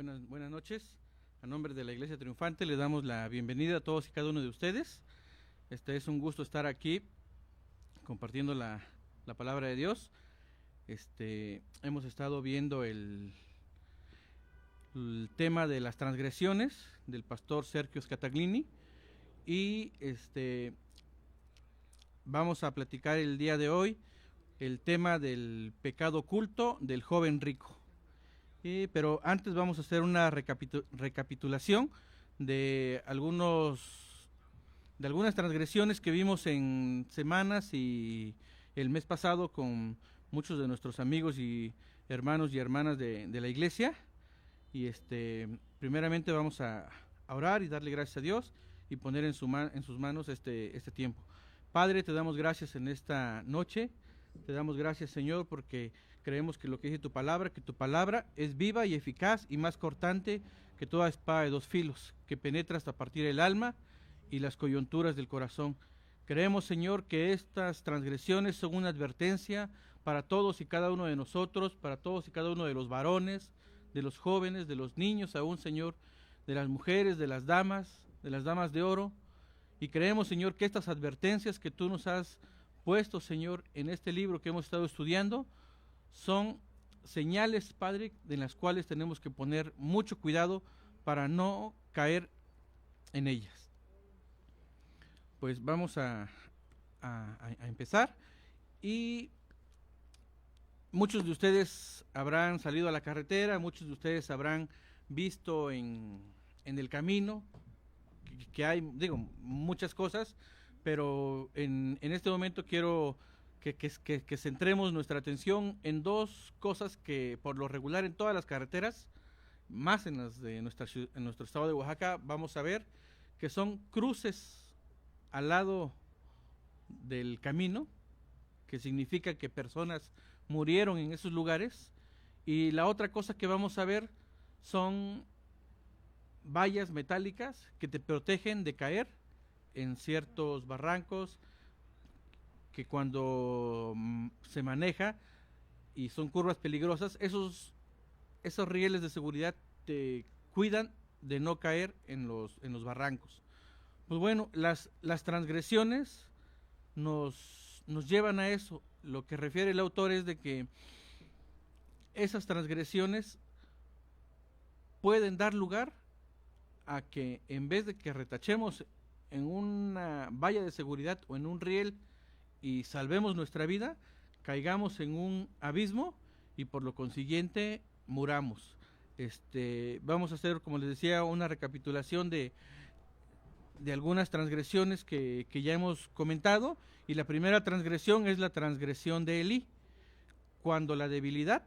Buenas noches. A nombre de la Iglesia Triunfante le damos la bienvenida a todos y cada uno de ustedes. Es un gusto estar aquí compartiendo la palabra de Dios. Hemos estado viendo el tema de las transgresiones del pastor Sergio Scataglini y vamos a platicar el día de hoy el tema del pecado oculto del joven rico. Pero antes vamos a hacer una recapitulación de algunas transgresiones que vimos en semanas y el mes pasado con muchos de nuestros amigos y hermanos y hermanas de la iglesia. Y primeramente vamos a orar y darle gracias a Dios y poner en sus manos este tiempo. Padre, te damos gracias en esta noche. Te damos gracias, Señor, porque creemos que lo que dice tu palabra, que tu palabra es viva y eficaz y más cortante que toda espada de dos filos, que penetra hasta partir el alma y las coyunturas del corazón. Creemos, Señor, que estas transgresiones son una advertencia para todos y cada uno de nosotros, para todos y cada uno de los varones, de los jóvenes, de los niños aún, Señor, de las mujeres, de las damas de oro. Y creemos, Señor, que estas advertencias que tú nos has puesto, Señor, en este libro que hemos estado estudiando, son señales, Padre, de las cuales tenemos que poner mucho cuidado para no caer en ellas. Pues vamos a empezar. Y muchos de ustedes habrán salido a la carretera, muchos de ustedes habrán visto en el camino que hay, muchas cosas, pero en este momento quiero que centremos nuestra atención en dos cosas que por lo regular en todas las carreteras, más en las de en nuestro estado de Oaxaca, vamos a ver que son cruces al lado del camino, que significa que personas murieron en esos lugares, y la otra cosa que vamos a ver son vallas metálicas que te protegen de caer en ciertos barrancos, que cuando se maneja y son curvas peligrosas, esos rieles de seguridad te cuidan de no caer en los barrancos. Pues bueno, las transgresiones nos llevan a eso. Lo que refiere el autor es de que esas transgresiones pueden dar lugar a que en vez de que retachemos en una valla de seguridad o en un riel y salvemos nuestra vida, caigamos en un abismo y por lo consiguiente muramos. Vamos a hacer, como les decía, una recapitulación de algunas transgresiones que ya hemos comentado, y la primera transgresión es la transgresión de Elí, cuando la debilidad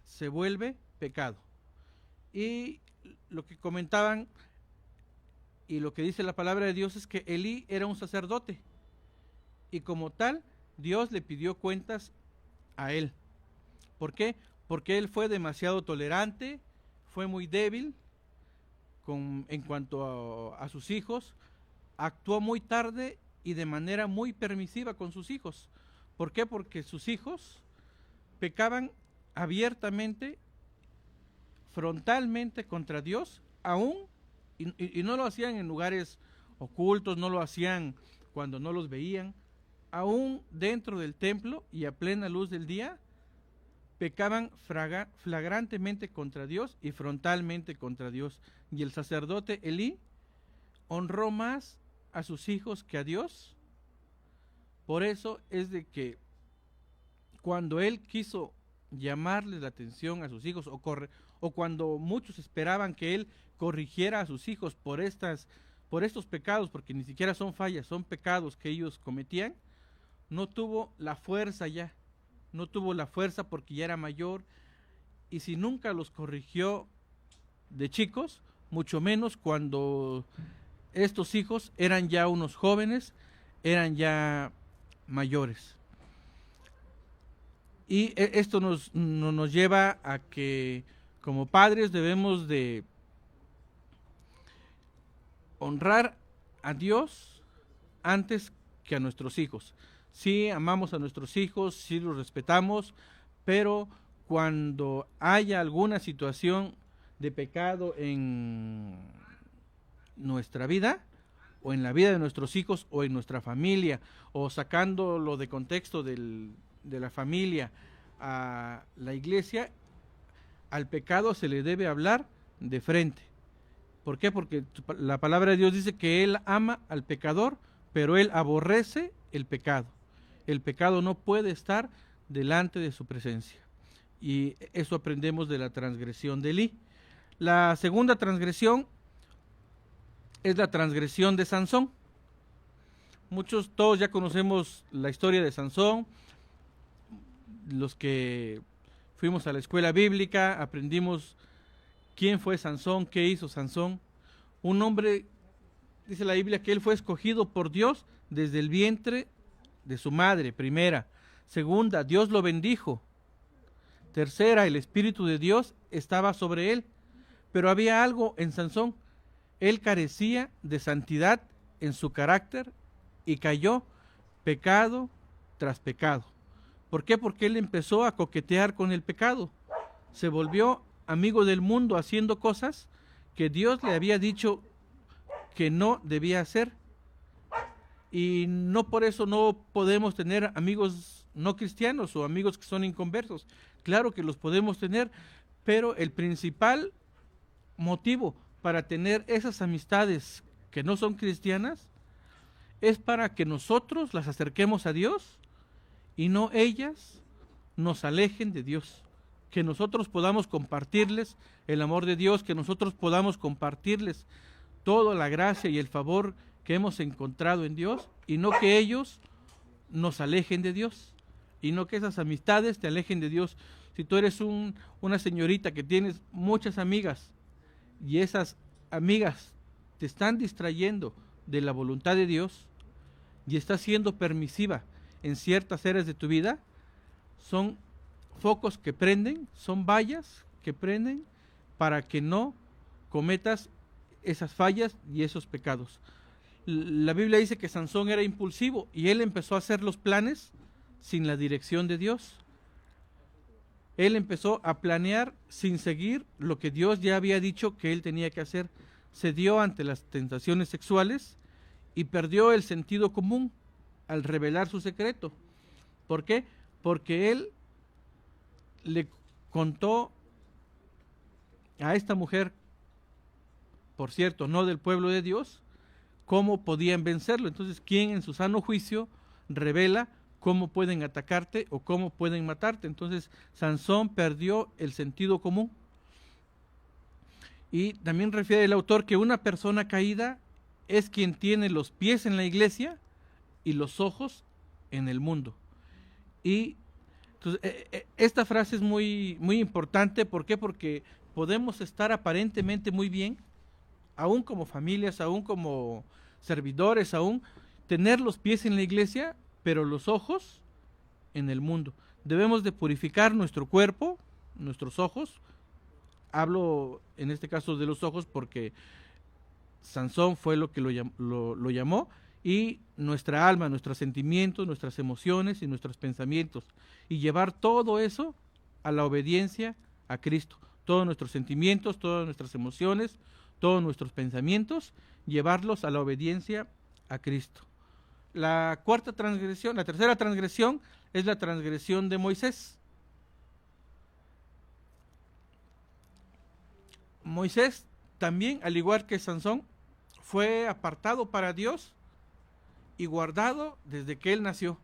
se vuelve pecado. Y lo que comentaban y lo que dice la palabra de Dios es que Elí era un sacerdote y como tal Dios le pidió cuentas a él. ¿Por qué? Porque él fue demasiado tolerante, fue muy débil en cuanto a sus hijos, actuó muy tarde y de manera muy permisiva con sus hijos. ¿Por qué? Porque sus hijos pecaban abiertamente, frontalmente contra Dios, aún y no lo hacían en lugares ocultos, no lo hacían cuando no los veían, aún dentro del templo y a plena luz del día, pecaban flagrantemente contra Dios y frontalmente contra Dios. Y el sacerdote Elí honró más a sus hijos que a Dios. Por eso es de que cuando él quiso llamarles la atención a sus hijos o cuando muchos esperaban que él corrigiera a sus hijos por estos pecados, porque ni siquiera son fallas, son pecados que ellos cometían, no tuvo la fuerza porque ya era mayor, y si nunca los corrigió de chicos, mucho menos cuando estos hijos eran ya unos jóvenes, eran ya mayores. Y esto nos lleva a que como padres debemos de honrar a Dios antes que a nuestros hijos. Sí, amamos a nuestros hijos, sí los respetamos, pero cuando haya alguna situación de pecado en nuestra vida, o en la vida de nuestros hijos, o en nuestra familia, o sacándolo de contexto de la familia a la iglesia, al pecado se le debe hablar de frente. ¿Por qué? Porque la palabra de Dios dice que Él ama al pecador, pero Él aborrece el pecado. El pecado no puede estar delante de su presencia. Y eso aprendemos de la transgresión de Elí. La segunda transgresión es la transgresión de Sansón. Todos ya conocemos la historia de Sansón. Los que fuimos a la escuela bíblica aprendimos quién fue Sansón, qué hizo Sansón. Un hombre, dice la Biblia, que él fue escogido por Dios desde el vientre de su madre, primera. Segunda, Dios lo bendijo. Tercera, el Espíritu de Dios estaba sobre él. Pero había algo en Sansón. Él carecía de santidad en su carácter y cayó pecado tras pecado. ¿Por qué? Porque él empezó a coquetear con el pecado. Se volvió amigo del mundo haciendo cosas que Dios le había dicho que no debía hacer. Y no por eso no podemos tener amigos no cristianos o amigos que son inconversos. Claro que los podemos tener, pero el principal motivo para tener esas amistades que no son cristianas es para que nosotros las acerquemos a Dios y no ellas nos alejen de Dios. Que nosotros podamos compartirles el amor de Dios, que nosotros podamos compartirles toda la gracia y el favor que hemos encontrado en Dios, y no que ellos nos alejen de Dios, y no que esas amistades te alejen de Dios. Si tú eres una señorita que tienes muchas amigas, y esas amigas te están distrayendo de la voluntad de Dios, y estás siendo permisiva en ciertas áreas de tu vida, son focos que prenden, son vallas que prenden para que no cometas esas fallas y esos pecados. La Biblia dice que Sansón era impulsivo y él empezó a hacer los planes sin la dirección de Dios. Él empezó a planear sin seguir lo que Dios ya había dicho que él tenía que hacer. Se dio ante las tentaciones sexuales y perdió el sentido común al revelar su secreto. ¿Por qué? Porque él le contó a esta mujer, por cierto, no del pueblo de Dios, cómo podían vencerlo. Entonces, ¿quién en su sano juicio revela cómo pueden atacarte o cómo pueden matarte? Entonces, Sansón perdió el sentido común. Y también refiere el autor que una persona caída es quien tiene los pies en la iglesia y los ojos en el mundo. Y entonces, esta frase es muy, muy importante. ¿Por qué? Porque podemos estar aparentemente muy bien, aún como familias, aún como servidores, aún tener los pies en la iglesia, pero los ojos en el mundo. Debemos de purificar nuestro cuerpo, nuestros ojos. Hablo en este caso de los ojos porque Sansón fue lo que lo llamó, y nuestra alma, nuestros sentimientos, nuestras emociones y nuestros pensamientos, y llevar todo eso a la obediencia a Cristo. Todos nuestros sentimientos, todas nuestras emociones, todos nuestros pensamientos, llevarlos a la obediencia a Cristo. La tercera transgresión es la transgresión de Moisés. Moisés también, al igual que Sansón, fue apartado para Dios y guardado desde que él nació.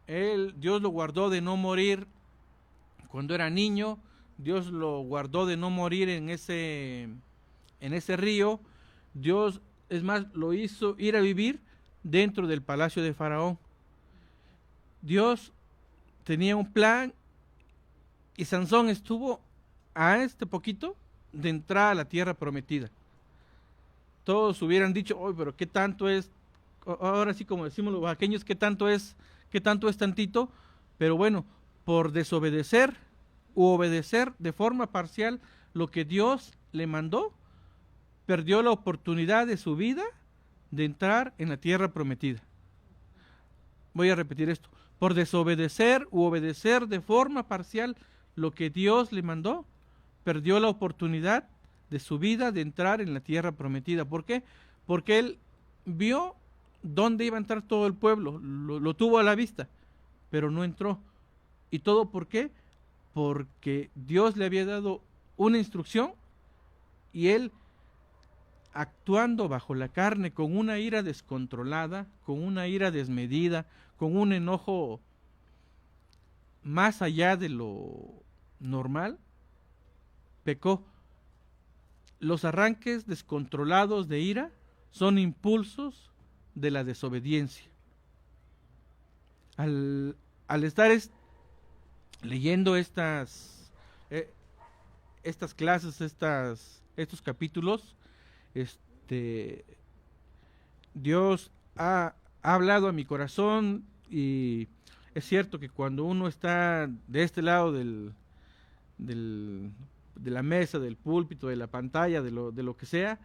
Dios lo guardó de no morir cuando era niño. Dios lo guardó de no morir en ese río. Dios, es más, lo hizo ir a vivir dentro del palacio de Faraón. Dios tenía un plan y Sansón estuvo a este poquito de entrar a la tierra prometida. Todos hubieran dicho, oye, pero ¿qué tanto es? Ahora sí, como decimos los oaxaqueños, ¿qué tanto es tantito? Pero bueno, por desobedecer u obedecer de forma parcial lo que Dios le mandó, perdió la oportunidad de su vida de entrar en la tierra prometida. Voy a repetir esto. Por desobedecer u obedecer de forma parcial lo que Dios le mandó, perdió la oportunidad de su vida de entrar en la tierra prometida. ¿Por qué? Porque él vio dónde iba a entrar todo el pueblo, lo tuvo a la vista, pero no entró. ¿Y todo por qué? Porque Dios le había dado una instrucción y él, actuando bajo la carne, con una ira descontrolada, con una ira desmedida, con un enojo más allá de lo normal, pecó. Los arranques descontrolados de ira son impulsos de la desobediencia. Al estar leyendo estas clases, estos capítulos, Dios ha hablado a mi corazón, y es cierto que cuando uno está de este lado de la mesa, del púlpito, de la pantalla, de lo que sea,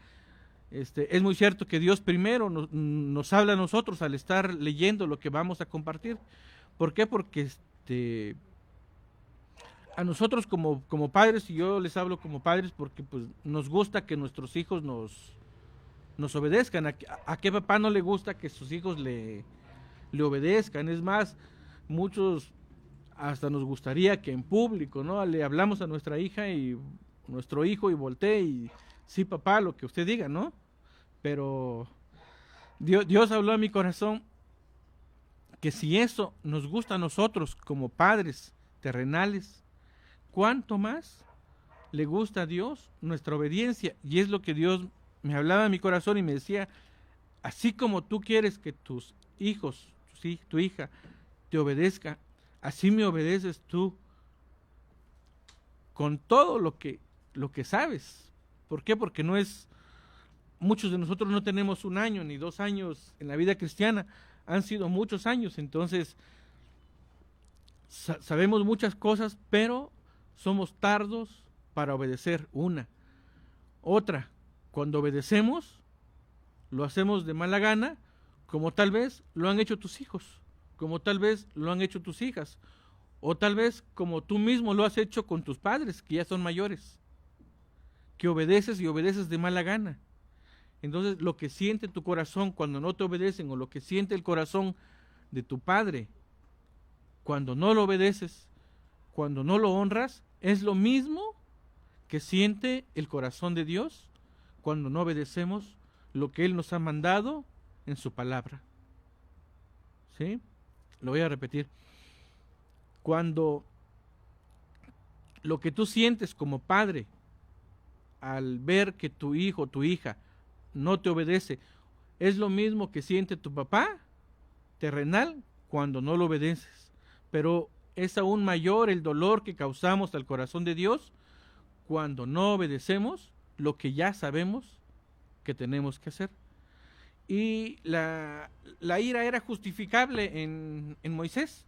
es muy cierto que Dios primero nos habla a nosotros al estar leyendo lo que vamos a compartir. ¿Por qué? Porque a nosotros como padres, y yo les hablo como padres porque pues nos gusta que nuestros hijos nos obedezcan. ¿A qué papá no le gusta que sus hijos le obedezcan? Es más, muchos hasta nos gustaría que en público, ¿no?, le hablamos a nuestra hija y nuestro hijo y voltee y sí, papá, lo que usted diga, ¿no? Pero Dios habló a mi corazón que si eso nos gusta a nosotros como padres terrenales, ¿cuánto más le gusta a Dios nuestra obediencia? Y es lo que Dios me hablaba a mi corazón y me decía: así como tú quieres que tus hijos, tu hija, te obedezca, así me obedeces tú con todo lo que sabes. ¿Por qué? Porque muchos de nosotros no tenemos 1 año ni 2 años en la vida cristiana, han sido muchos años. Entonces sabemos muchas cosas, pero somos tardos para obedecer. Otra, cuando obedecemos, lo hacemos de mala gana, como tal vez lo han hecho tus hijos, como tal vez lo han hecho tus hijas, o tal vez como tú mismo lo has hecho con tus padres, que ya son mayores, que obedeces y obedeces de mala gana. Entonces, lo que siente tu corazón cuando no te obedecen, o lo que siente el corazón de tu padre cuando no lo obedeces, cuando no lo honras, es lo mismo que siente el corazón de Dios cuando no obedecemos lo que Él nos ha mandado en su palabra. ¿Sí? Lo voy a repetir. Cuando lo que tú sientes como padre al ver que tu hijo o tu hija no te obedece, es lo mismo que siente tu papá terrenal cuando no lo obedeces. Pero es aún mayor el dolor que causamos al corazón de Dios cuando no obedecemos lo que ya sabemos que tenemos que hacer. Y la ira era justificable en Moisés.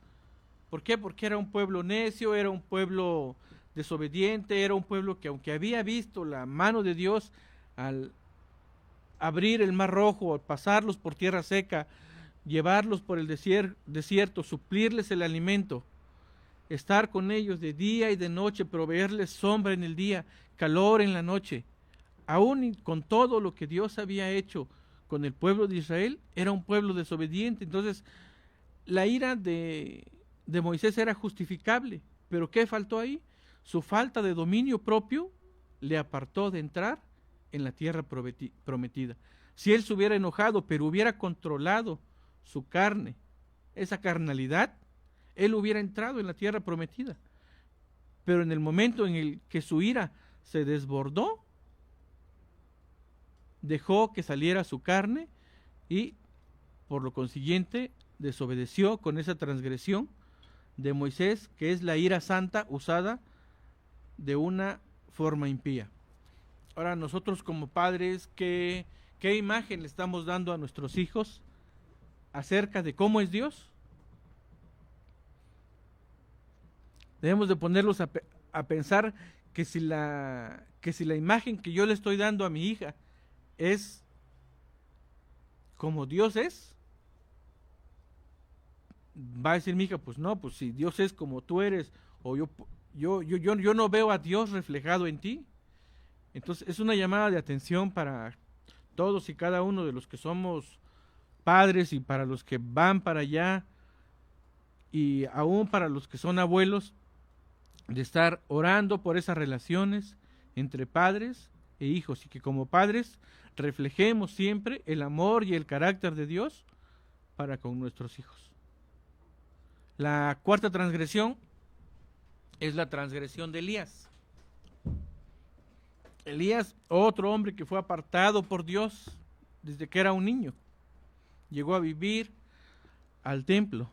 ¿Por qué? Porque era un pueblo necio, era un pueblo desobediente, era un pueblo que, aunque había visto la mano de Dios al abrir el mar rojo, al pasarlos por tierra seca, llevarlos por el desierto, suplirles el alimento, estar con ellos de día y de noche, proveerles sombra en el día, calor en la noche, aún con todo lo que Dios había hecho con el pueblo de Israel, era un pueblo desobediente. Entonces, la ira de Moisés era justificable, pero ¿qué faltó ahí? Su falta de dominio propio le apartó de entrar en la tierra prometida. Si él se hubiera enojado, pero hubiera controlado su carne, esa carnalidad, él hubiera entrado en la tierra prometida. Pero en el momento en el que su ira se desbordó, dejó que saliera su carne y, por lo consiguiente, desobedeció con esa transgresión de Moisés, que es la ira santa usada de una forma impía. Ahora, nosotros como padres, ¿qué imagen le estamos dando a nuestros hijos acerca de cómo es Dios? Debemos de ponerlos a pensar que si la imagen que yo le estoy dando a mi hija es como Dios es, va a decir mi hija: pues no, pues si Dios es como tú eres, o yo no veo a Dios reflejado en ti. Entonces es una llamada de atención para todos y cada uno de los que somos padres y para los que van para allá y aún para los que son abuelos, de estar orando por esas relaciones entre padres e hijos y que como padres reflejemos siempre el amor y el carácter de Dios para con nuestros hijos. La cuarta transgresión es la transgresión de Elías. Elías, otro hombre que fue apartado por Dios desde que era un niño, llegó a vivir al templo.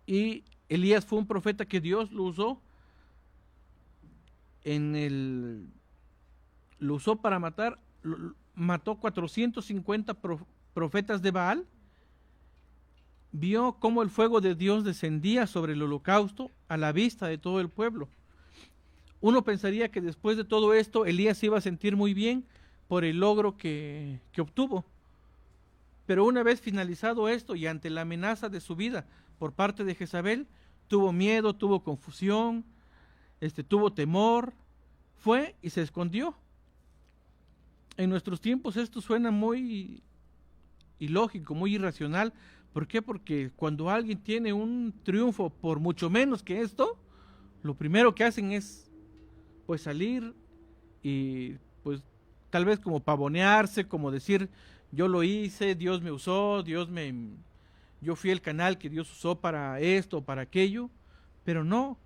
Y Elías fue un profeta que Dios lo usó lo usó para matar, mató 450 profetas de Baal. Vio cómo el fuego de Dios descendía sobre el holocausto a la vista de todo el pueblo. Uno pensaría que después de todo esto Elías se iba a sentir muy bien por el logro que obtuvo. Pero una vez finalizado esto y ante la amenaza de su vida por parte de Jezabel, tuvo miedo, tuvo confusión, tuvo temor, fue y se escondió. En nuestros tiempos esto suena muy ilógico, muy irracional. ¿Por qué? Porque cuando alguien tiene un triunfo por mucho menos que esto, lo primero que hacen es pues salir y pues tal vez como pavonearse, como decir yo lo hice, Dios me usó, yo fui el canal que Dios usó para esto, para aquello, pero no,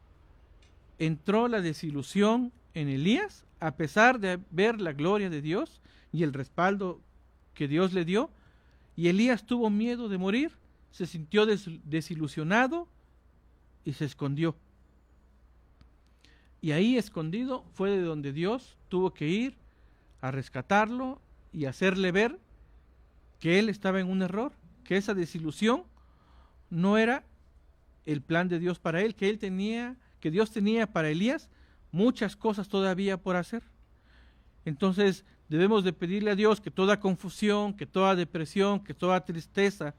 entró la desilusión en Elías, a pesar de ver la gloria de Dios y el respaldo que Dios le dio, y Elías tuvo miedo de morir, se sintió desilusionado y se escondió. Y ahí escondido fue de donde Dios tuvo que ir a rescatarlo y hacerle ver que él estaba en un error, que esa desilusión no era el plan de Dios para él, que Dios tenía para Elías muchas cosas todavía por hacer. Entonces debemos de pedirle a Dios que toda confusión, que toda depresión, que toda tristeza,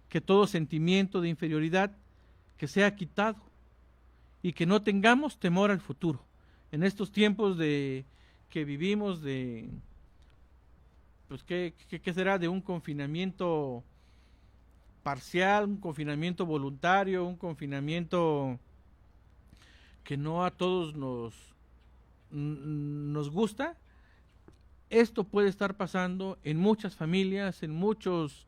que todo sentimiento de inferioridad, que sea quitado y que no tengamos temor al futuro. En estos tiempos que vivimos pues ¿qué será? De un confinamiento parcial, un confinamiento voluntario, un confinamiento que no a todos nos gusta. Esto puede estar pasando en muchas familias, en muchos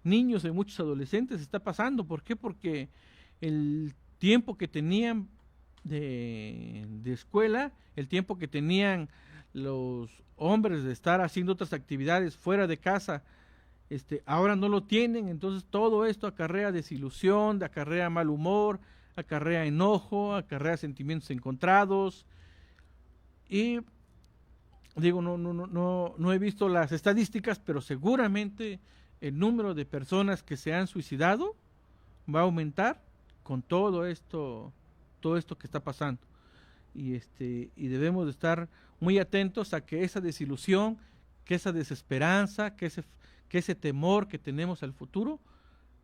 niños, en muchos adolescentes, está pasando. ¿Por qué? Porque el tiempo que tenían de escuela, el tiempo que tenían los hombres de estar haciendo otras actividades fuera de casa, ahora no lo tienen. Entonces todo esto acarrea desilusión, acarrea mal humor, acarrea enojo, acarrea sentimientos encontrados. Y digo, no he visto las estadísticas, pero seguramente el número de personas que se han suicidado va a aumentar con todo esto que está pasando. Y debemos de estar muy atentos a que esa desilusión, que esa desesperanza, que ese temor que tenemos al futuro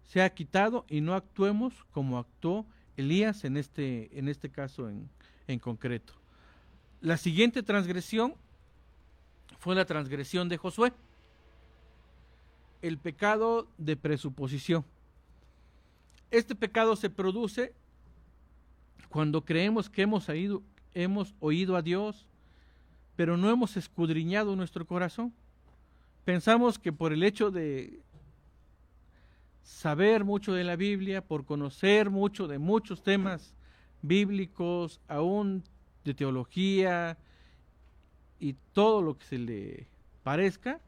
sea quitado y no actuemos como actuó Elías en este caso en concreto. La siguiente transgresión fue la transgresión de Josué, el pecado de presuposición. Este pecado se produce cuando creemos que hemos oído a Dios, pero no hemos escudriñado nuestro corazón. Pensamos que por el hecho de saber mucho de la Biblia, por conocer mucho de muchos temas bíblicos, aún de teología y todo lo que se le parezca,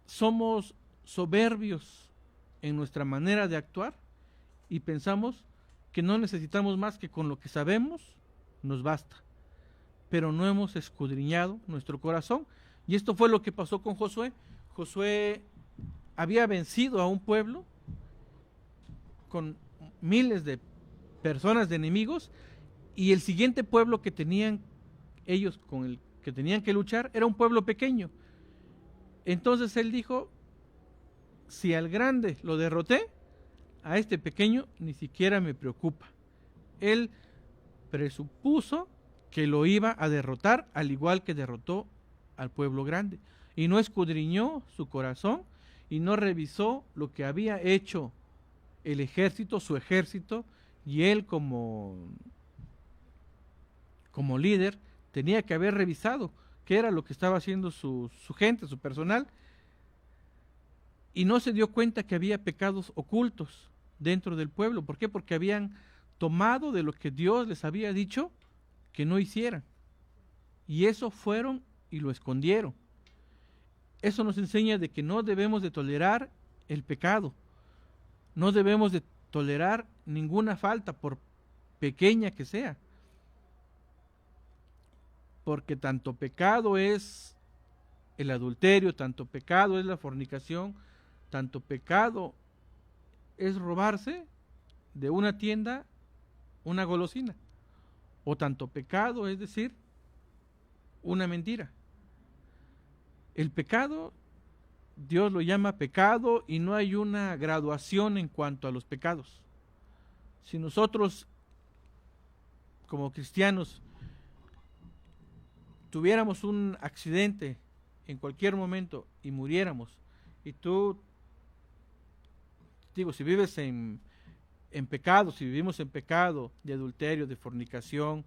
somos soberbios en nuestra manera de actuar y pensamos que no necesitamos más, que con lo que sabemos nos basta, pero no hemos escudriñado nuestro corazón. Y esto fue lo que pasó con Josué. Josué había vencido a un pueblo con miles de personas, de enemigos, y el siguiente pueblo que tenían ellos, con el que tenían que luchar, era un pueblo pequeño. Entonces él dijo: si al grande lo derroté, a este pequeño ni siquiera me preocupa. Él presupuso que lo iba a derrotar, al igual que derrotó al pueblo grande. Y no escudriñó su corazón y no revisó lo que había hecho el ejército, su ejército, y él como líder tenía que haber revisado qué era lo que estaba haciendo su gente, su personal, y no se dio cuenta que había pecados ocultos dentro del pueblo. ¿Por qué? Porque habían tomado de lo que Dios les había dicho que no hicieran, y eso fueron y lo escondieron. Eso nos enseña de que no debemos de tolerar el pecado, no debemos de tolerar ninguna falta, por pequeña que sea, porque tanto pecado es el adulterio, tanto pecado es la fornicación, tanto pecado es robarse de una tienda una golosina, o tanto pecado es decir una mentira. El pecado, Dios lo llama pecado y no hay una graduación en cuanto a los pecados. Si nosotros como cristianos tuviéramos un accidente en cualquier momento y muriéramos, y tú, digo, si vives en pecado, si vivimos en pecado de adulterio, de fornicación,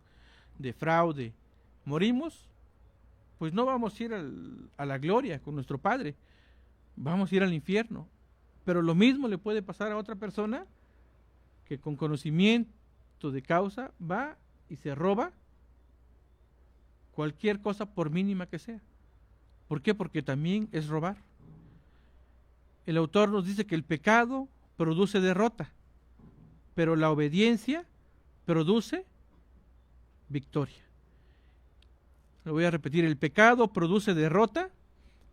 de fraude, morimos, pues no vamos a ir a la gloria con nuestro Padre, vamos a ir al infierno. Pero lo mismo le puede pasar a otra persona que con conocimiento de causa va y se roba cualquier cosa por mínima que sea. ¿Por qué? Porque también es robar. El autor nos dice que el pecado produce derrota, pero la obediencia produce victoria. Lo voy a repetir: el pecado produce derrota,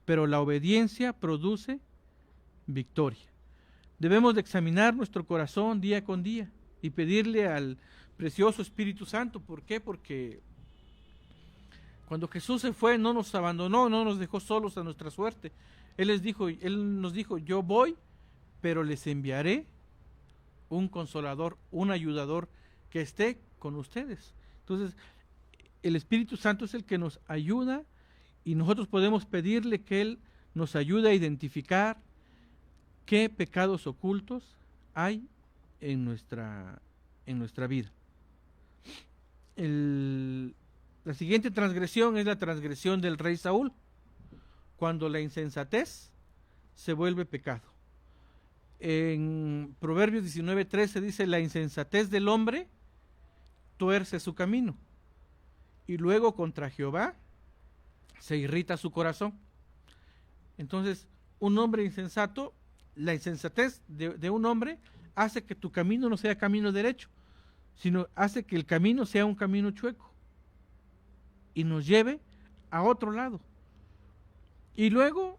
pero la obediencia produce victoria. Debemos de examinar nuestro corazón día con día y pedirle al precioso Espíritu Santo. ¿Por qué? Porque cuando Jesús se fue, no nos abandonó, no nos dejó solos a nuestra suerte. Él nos dijo, yo voy, pero les enviaré un consolador, un ayudador que esté con ustedes. Entonces, el Espíritu Santo es el que nos ayuda, y nosotros podemos pedirle que Él nos ayude a identificar qué pecados ocultos hay en nuestra vida. La siguiente transgresión es la transgresión del rey Saúl, cuando la insensatez se vuelve pecado. En Proverbios 19:13 dice: la insensatez del hombre tuerce su camino, y luego contra Jehová se irrita su corazón. Entonces, un hombre insensato, la insensatez de un hombre hace que tu camino no sea camino derecho, sino hace que el camino sea un camino chueco y nos lleve a otro lado. Y luego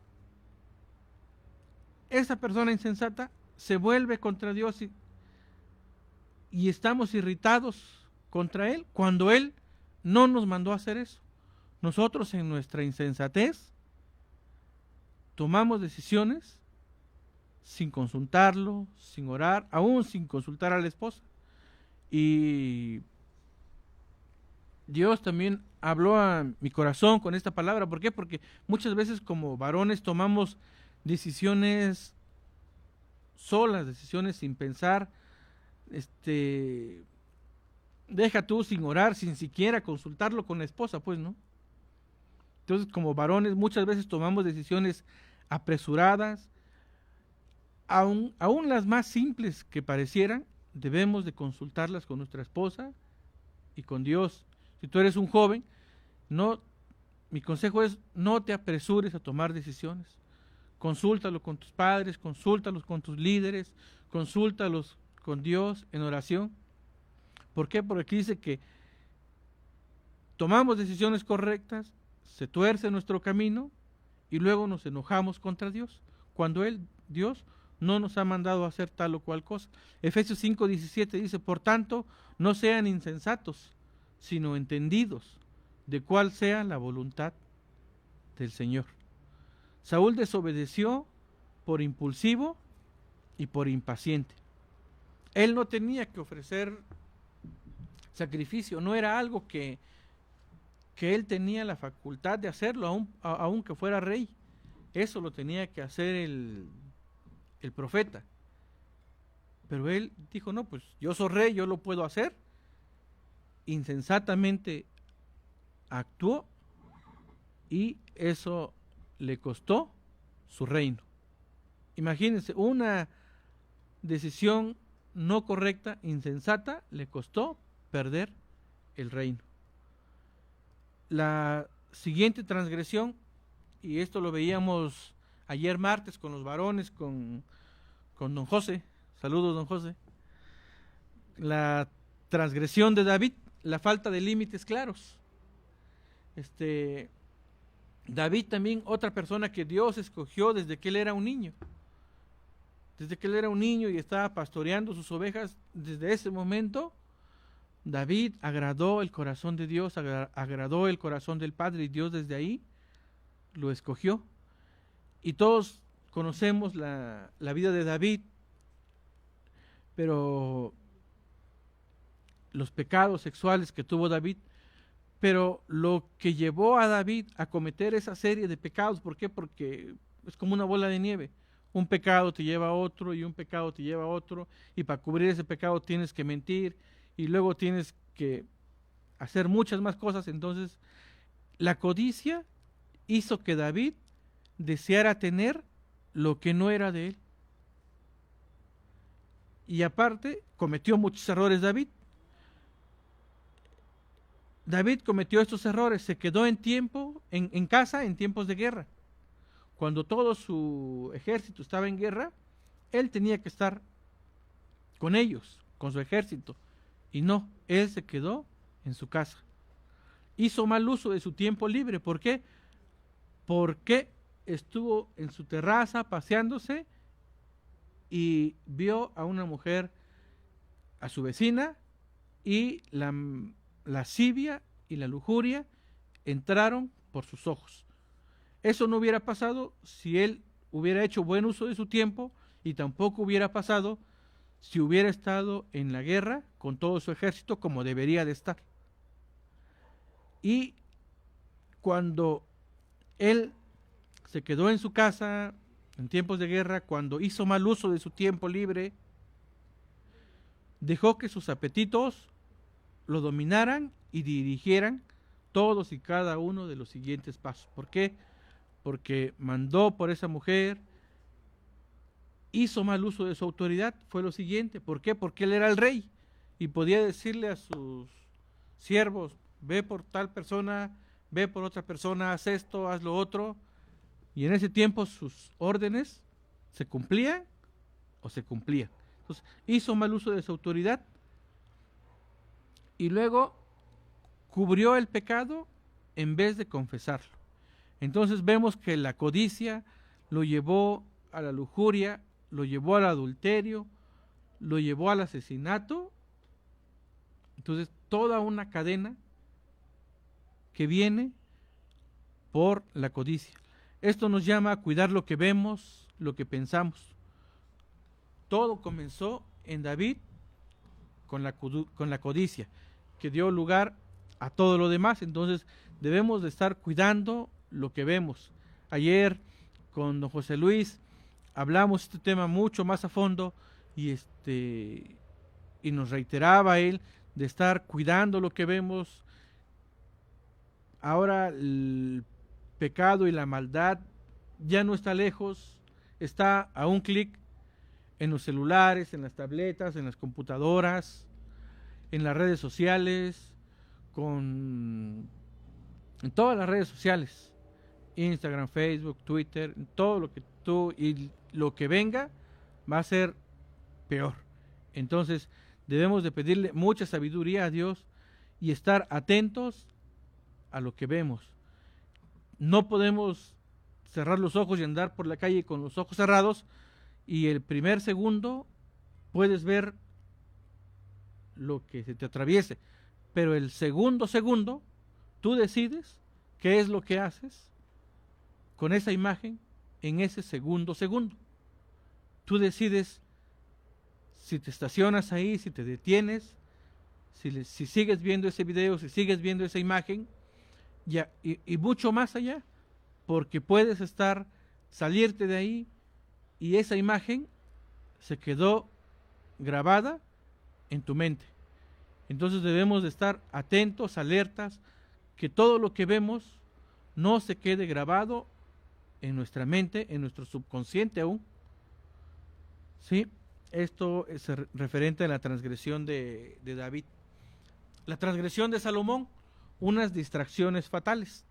esa persona insensata se vuelve contra Dios, y estamos irritados contra Él cuando Él no nos mandó a hacer eso. Nosotros en nuestra insensatez tomamos decisiones sin consultarlo, sin orar, aún sin consultar a la esposa. Y Dios también habló a mi corazón con esta palabra. ¿Por qué? Porque muchas veces como varones tomamos decisiones solas, decisiones sin pensar, deja tú sin orar, sin siquiera consultarlo con la esposa, pues, ¿no? Entonces, como varones muchas veces tomamos decisiones apresuradas, aún las más simples que parecieran, debemos de consultarlas con nuestra esposa y con Dios. Si tú eres un joven, mi consejo es: no te apresures a tomar decisiones. Consúltalo con tus padres, consúltalos con tus líderes, consúltalos con Dios en oración. ¿Por qué? Porque aquí dice que tomamos decisiones correctas, se tuerce nuestro camino y luego nos enojamos contra Dios, cuando Dios, no nos ha mandado a hacer tal o cual cosa. Efesios 5:17 dice: por tanto, no sean insensatos, sino entendidos de cuál sea la voluntad del Señor. Saúl desobedeció por impulsivo y por impaciente. Él no tenía que ofrecer sacrificio, no era algo que que él tenía la facultad de hacerlo, aunque fuera rey. Eso lo tenía que hacer el profeta. Pero él dijo, no, pues yo soy rey, yo lo puedo hacer. Insensatamente actuó y eso le costó su reino. Imagínense, una decisión no correcta, insensata, le costó perder el reino. La siguiente transgresión, y esto lo veíamos ayer martes con los varones, con don José, saludos don José, la transgresión de David, la falta de límites claros. David también, otra persona que Dios escogió desde que él era un niño. Desde que él era un niño y estaba pastoreando sus ovejas, desde ese momento, David agradó el corazón de Dios, agradó el corazón del Padre, y Dios desde ahí lo escogió. Y todos conocemos la vida de David, pero los pecados sexuales que tuvo David, pero lo que llevó a David a cometer esa serie de pecados, ¿por qué? Porque es como una bola de nieve. Un pecado te lleva a otro y un pecado te lleva a otro, y para cubrir ese pecado tienes que mentir y luego tienes que hacer muchas más cosas. Entonces, la codicia hizo que David deseara tener lo que no era de él. Y aparte, cometió muchos errores David. David cometió estos errores, se quedó en casa en tiempos de guerra. Cuando todo su ejército estaba en guerra, él tenía que estar con ellos, con su ejército. Y no, él se quedó en su casa. Hizo mal uso de su tiempo libre. ¿Por qué? Porque estuvo en su terraza paseándose y vio a una mujer, a su vecina, y la lascivia y la lujuria entraron por sus ojos. Eso no hubiera pasado si él hubiera hecho buen uso de su tiempo, y tampoco hubiera pasado si hubiera estado en la guerra con todo su ejército como debería de estar. Y cuando él se quedó en su casa en tiempos de guerra, cuando hizo mal uso de su tiempo libre, dejó que sus apetitos lo dominaran y dirigieran todos y cada uno de los siguientes pasos. ¿Por qué? Porque mandó por esa mujer, hizo mal uso de su autoridad, fue lo siguiente. ¿Por qué? Porque él era el rey y podía decirle a sus siervos, ve por tal persona, ve por otra persona, haz esto, haz lo otro. Y en ese tiempo sus órdenes se cumplían o se cumplían. Entonces hizo mal uso de su autoridad y luego cubrió el pecado en vez de confesarlo. Entonces vemos que la codicia lo llevó a la lujuria, lo llevó al adulterio, lo llevó al asesinato. Entonces toda una cadena que viene por la codicia. Esto nos llama a cuidar lo que vemos, lo que pensamos. Todo comenzó en David con la codicia, que dio lugar a todo lo demás. Entonces debemos de estar cuidando lo que vemos. Ayer con don José Luis hablamos este tema mucho más a fondo, y nos reiteraba él de estar cuidando lo que vemos. Ahora el pecado y la maldad ya no está lejos, está a un clic en los celulares, en las tabletas, en las computadoras, en las redes sociales, en todas las redes sociales, Instagram, Facebook, Twitter, todo lo que y lo que venga va a ser peor. Entonces debemos de pedirle mucha sabiduría a Dios y estar atentos a lo que vemos. No podemos cerrar los ojos y andar por la calle con los ojos cerrados, y el primer segundo puedes ver lo que se te atraviese, pero el segundo tú decides qué es lo que haces con esa imagen en ese segundo. Tú decides si te estacionas ahí, si te detienes, si sigues viendo ese video, si sigues viendo esa imagen, y mucho más allá, porque puedes salirte de ahí y esa imagen se quedó grabada en tu mente. Entonces debemos de estar atentos, alertas, que todo lo que vemos no se quede grabado en nuestra mente, en nuestro subconsciente aún. ¿Sí? Esto es referente a la transgresión de David. La transgresión de Salomón, unas distracciones fatales.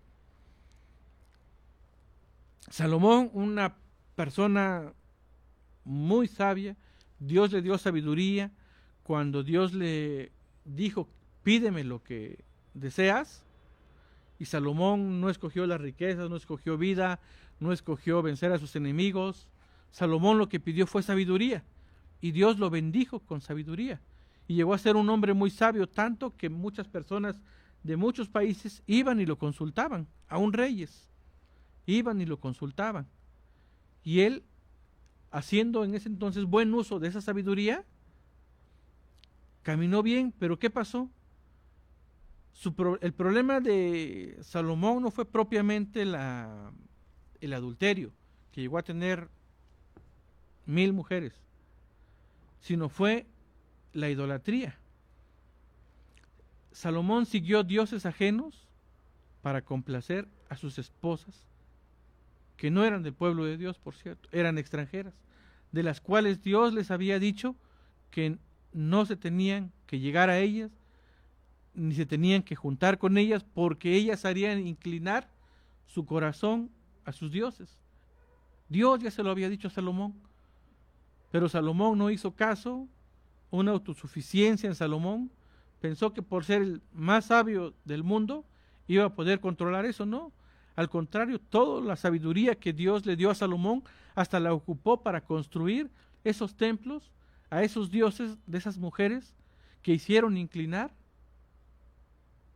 Salomón, una persona muy sabia, Dios le dio sabiduría. Cuando Dios le dijo, pídeme lo que deseas, y Salomón no escogió las riquezas, no escogió vida, no escogió vencer a sus enemigos. Salomón lo que pidió fue sabiduría, y Dios lo bendijo con sabiduría, y llegó a ser un hombre muy sabio, tanto que muchas personas de muchos países iban y lo consultaban, aún reyes, iban y lo consultaban. Y él, haciendo en ese entonces buen uso de esa sabiduría, caminó bien. Pero ¿qué pasó? El problema de Salomón no fue propiamente el adulterio, que llegó a tener 1000 mujeres, sino fue la idolatría. Salomón siguió dioses ajenos para complacer a sus esposas, que no eran del pueblo de Dios, por cierto, eran extranjeras, de las cuales Dios les había dicho que no se tenían que llegar a ellas, ni se tenían que juntar con ellas, porque ellas harían inclinar su corazón a sus dioses. Dios ya se lo había dicho a Salomón, pero Salomón no hizo caso. Una autosuficiencia en Salomón, pensó que por ser el más sabio del mundo iba a poder controlar eso. No, al contrario, toda la sabiduría que Dios le dio a Salomón hasta la ocupó para construir esos templos a esos dioses de esas mujeres que hicieron inclinar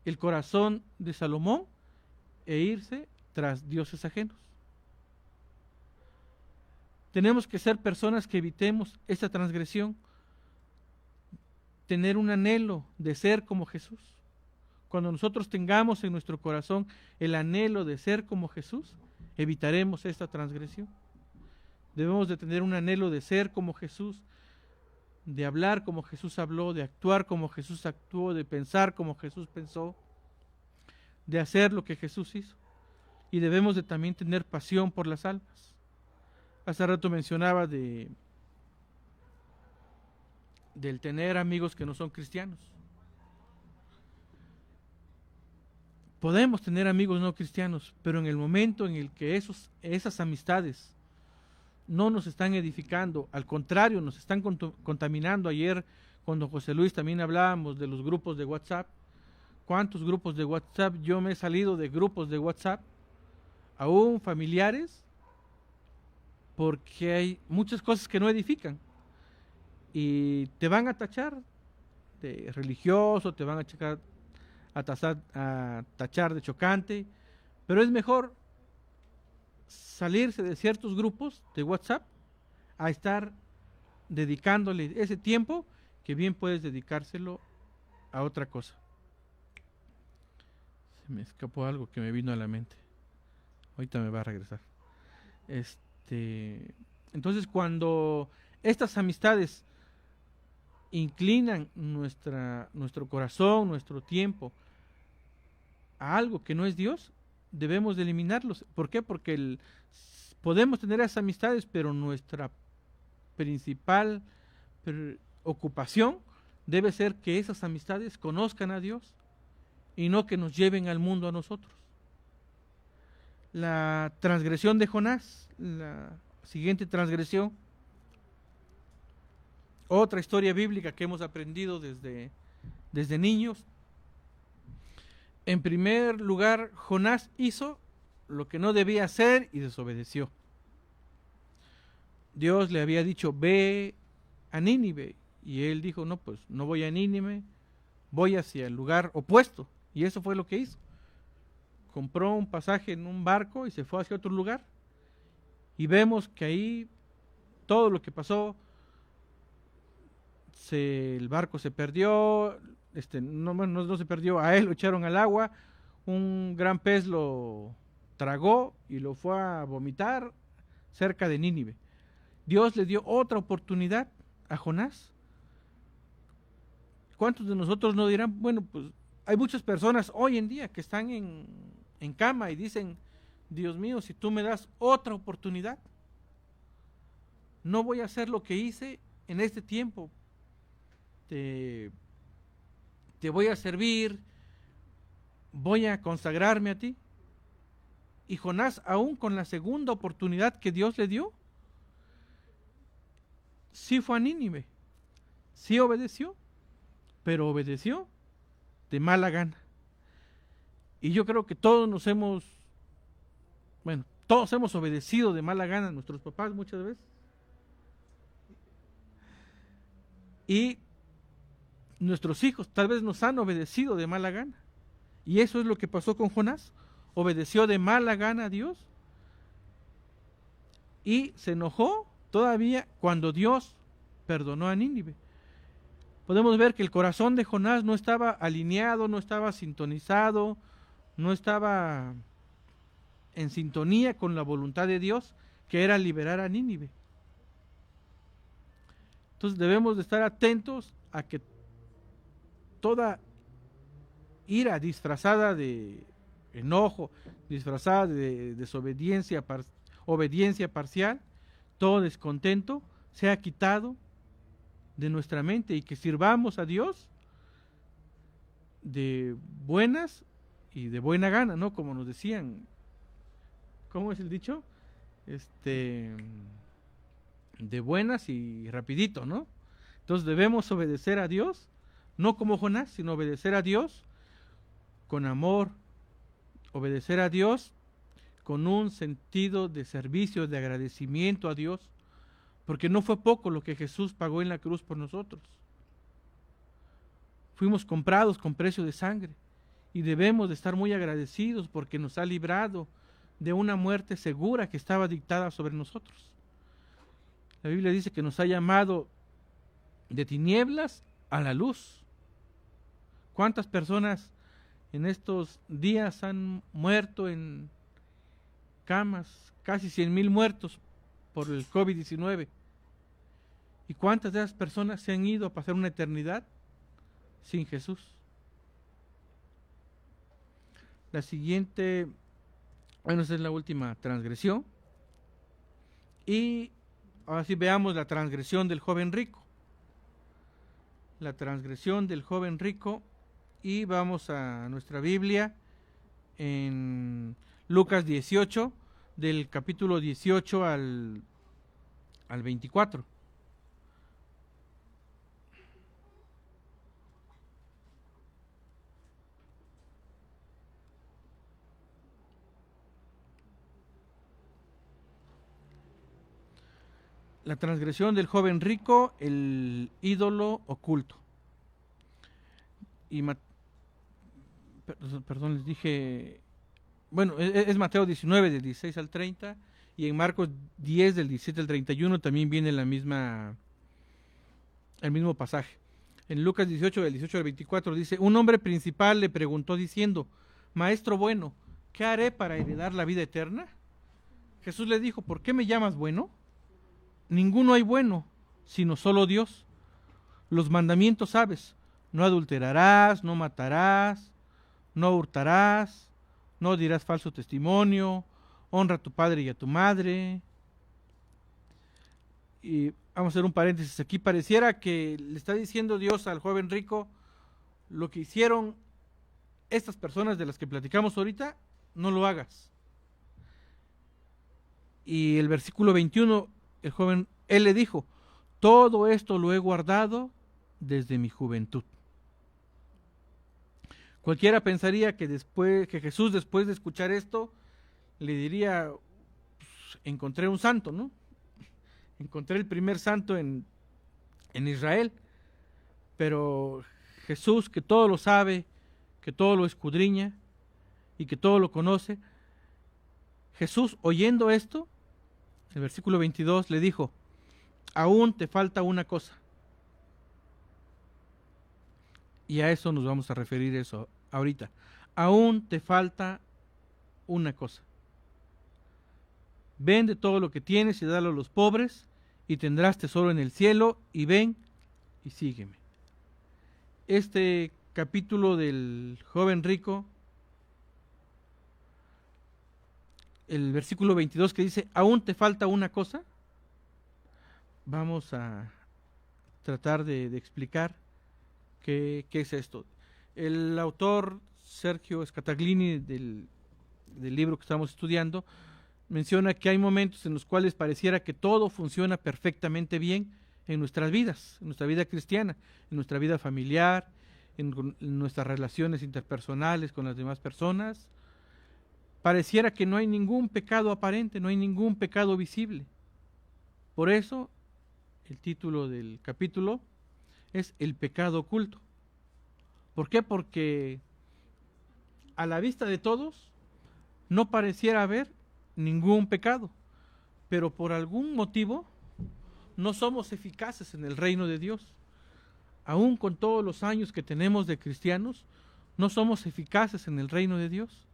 el corazón de Salomón e irse tras dioses ajenos. Tenemos que ser personas que evitemos esta transgresión, tener un anhelo de ser como Jesús. Cuando nosotros tengamos en nuestro corazón el anhelo de ser como Jesús, evitaremos esta transgresión. Debemos de tener un anhelo de ser como Jesús, de hablar como Jesús habló, de actuar como Jesús actuó, de pensar como Jesús pensó, de hacer lo que Jesús hizo. Y debemos de también tener pasión por las almas. Hace rato mencionaba del tener amigos que no son cristianos. Podemos tener amigos no cristianos, pero en el momento en el que esas amistades no nos están edificando, al contrario, nos están contaminando. Ayer, cuando José Luis también hablábamos de los grupos de WhatsApp. ¿Cuántos grupos de WhatsApp? Yo me he salido de grupos de WhatsApp, aún familiares, porque hay muchas cosas que no edifican. Y te van a tachar de religioso, te van a tachar de chocante, pero es mejor salirse de ciertos grupos de WhatsApp a estar dedicándole ese tiempo que bien puedes dedicárselo a otra cosa. Se me escapó algo que me vino a la mente. Ahorita me va a regresar. Entonces, cuando estas amistades inclinan nuestro corazón, nuestro tiempo a algo que no es Dios, debemos de eliminarlos. ¿Por qué? Porque podemos tener esas amistades, pero nuestra principal ocupación debe ser que esas amistades conozcan a Dios y no que nos lleven al mundo a nosotros. La transgresión de Jonás, la siguiente transgresión, otra historia bíblica que hemos aprendido desde niños. En primer lugar, Jonás hizo lo que no debía hacer y desobedeció. Dios le había dicho, ve a Nínive, y él dijo, no, pues no voy a Nínive, voy hacia el lugar opuesto, y eso fue lo que hizo. Compró un pasaje en un barco y se fue hacia otro lugar, y vemos que ahí todo lo que pasó, el barco se perdió, no se perdió, a él lo echaron al agua, un gran pez lo tragó y lo fue a vomitar cerca de Nínive. Dios le dio otra oportunidad a Jonás. ¿Cuántos de nosotros no dirán, bueno, pues hay muchas personas hoy en día que están en cama y dicen, Dios mío, si tú me das otra oportunidad, no voy a hacer lo que hice en este tiempo. Te voy a servir, voy a consagrarme a ti. Y Jonás, aún con la segunda oportunidad que Dios le dio, sí fue a Nínive, sí obedeció, pero obedeció de mala gana. Y yo creo que todos todos hemos obedecido de mala gana a nuestros papás muchas veces. Y nuestros hijos tal vez nos han obedecido de mala gana. Y eso es lo que pasó con Jonás. Obedeció de mala gana a Dios y se enojó todavía cuando Dios perdonó a Nínive. Podemos ver que el corazón de Jonás no estaba alineado, no estaba sintonizado, no estaba en sintonía con la voluntad de Dios, que era liberar a Nínive. Entonces debemos de estar atentos a que toda ira disfrazada de enojo, disfrazada de desobediencia, obediencia parcial, todo descontento, sea quitado de nuestra mente y que sirvamos a Dios de buenas y de buena gana, ¿no? Como nos decían, ¿cómo es el dicho? De buenas y rapidito, ¿no? Entonces debemos obedecer a Dios, no como Jonás, sino obedecer a Dios con amor, obedecer a Dios con un sentido de servicio, de agradecimiento a Dios, porque no fue poco lo que Jesús pagó en la cruz por nosotros. Fuimos comprados con precio de sangre y debemos de estar muy agradecidos porque nos ha librado de una muerte segura que estaba dictada sobre nosotros. La Biblia dice que nos ha llamado de tinieblas a la luz. ¿Cuántas personas en estos días han muerto en camas? Casi 100,000 muertos por el COVID-19. ¿Y cuántas de esas personas se han ido a pasar una eternidad sin Jesús? La siguiente, bueno, esa es la última transgresión. Y ahora sí veamos la transgresión del joven rico. La transgresión del joven rico. Y vamos a nuestra Biblia en Lucas 18, del capítulo 18 al 24. La transgresión del joven rico, el ídolo oculto. Y perdón, les dije, bueno, es Mateo 19 del 16 al 30 y en Marcos 10 del 17 al 31 también viene el mismo pasaje. En Lucas 18 del 18 al 24 dice, un hombre principal le preguntó diciendo, Maestro bueno, ¿qué haré para heredar la vida eterna? Jesús le dijo, ¿por qué me llamas bueno? Ninguno hay bueno, sino solo Dios. Los mandamientos sabes, no adulterarás, no matarás, no hurtarás, no dirás falso testimonio, honra a tu padre y a tu madre. Y vamos a hacer un paréntesis aquí. Pareciera que le está diciendo Dios al joven rico, lo que hicieron estas personas de las que platicamos ahorita, no lo hagas. Y el versículo 21, el joven, él le dijo, todo esto lo he guardado desde mi juventud. Cualquiera pensaría que Jesús después de escuchar esto le diría, pues, encontré un santo, ¿no? Encontré el primer santo en Israel. Pero Jesús, que todo lo sabe, que todo lo escudriña y que todo lo conoce, Jesús, oyendo esto, el versículo 22 le dijo, aún te falta una cosa. Y a eso nos vamos a referir ahorita. aún te falta una cosa. Vende todo lo que tienes y dalo a los pobres, y tendrás tesoro en el cielo, y ven y sígueme. Este capítulo del joven rico, el versículo 22 que dice, aún te falta una cosa, vamos a tratar de explicar qué es esto. El autor Sergio Scataglini del libro que estamos estudiando menciona que hay momentos en los cuales pareciera que todo funciona perfectamente bien en nuestras vidas, en nuestra vida cristiana, en nuestra vida familiar, en nuestras relaciones interpersonales con las demás personas. Pareciera que no hay ningún pecado aparente, no hay ningún pecado visible. Por eso, el título del capítulo es El pecado oculto. ¿Por qué? Porque a la vista de todos no pareciera haber ningún pecado, pero por algún motivo no somos eficaces en el reino de Dios. Aún con todos los años que tenemos de cristianos, no somos eficaces en el reino de Dios.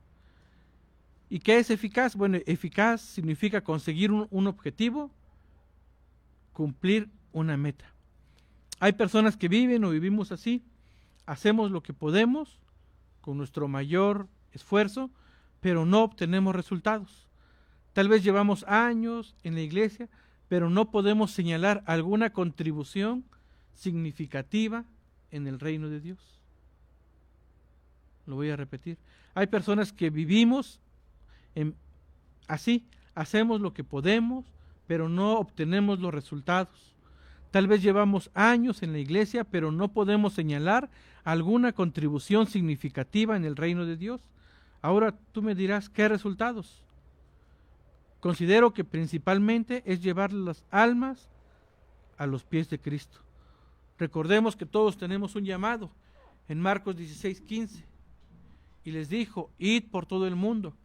¿Y qué es eficaz? Bueno, eficaz significa conseguir un objetivo, cumplir una meta. Hay personas que viven o vivimos así, hacemos lo que podemos con nuestro mayor esfuerzo, pero no obtenemos resultados. Tal vez llevamos años en la iglesia, pero no podemos señalar alguna contribución significativa en el reino de Dios. Lo voy a repetir. Hay personas que vivimos así, hacemos lo que podemos, pero no obtenemos los resultados. Tal vez llevamos años en la iglesia, pero no podemos señalar alguna contribución significativa en el reino de Dios. Ahora tú me dirás, ¿qué resultados? Considero que principalmente es llevar las almas a los pies de Cristo. Recordemos que todos tenemos un llamado en Marcos 16:15. Y les dijo, id por todo el mundo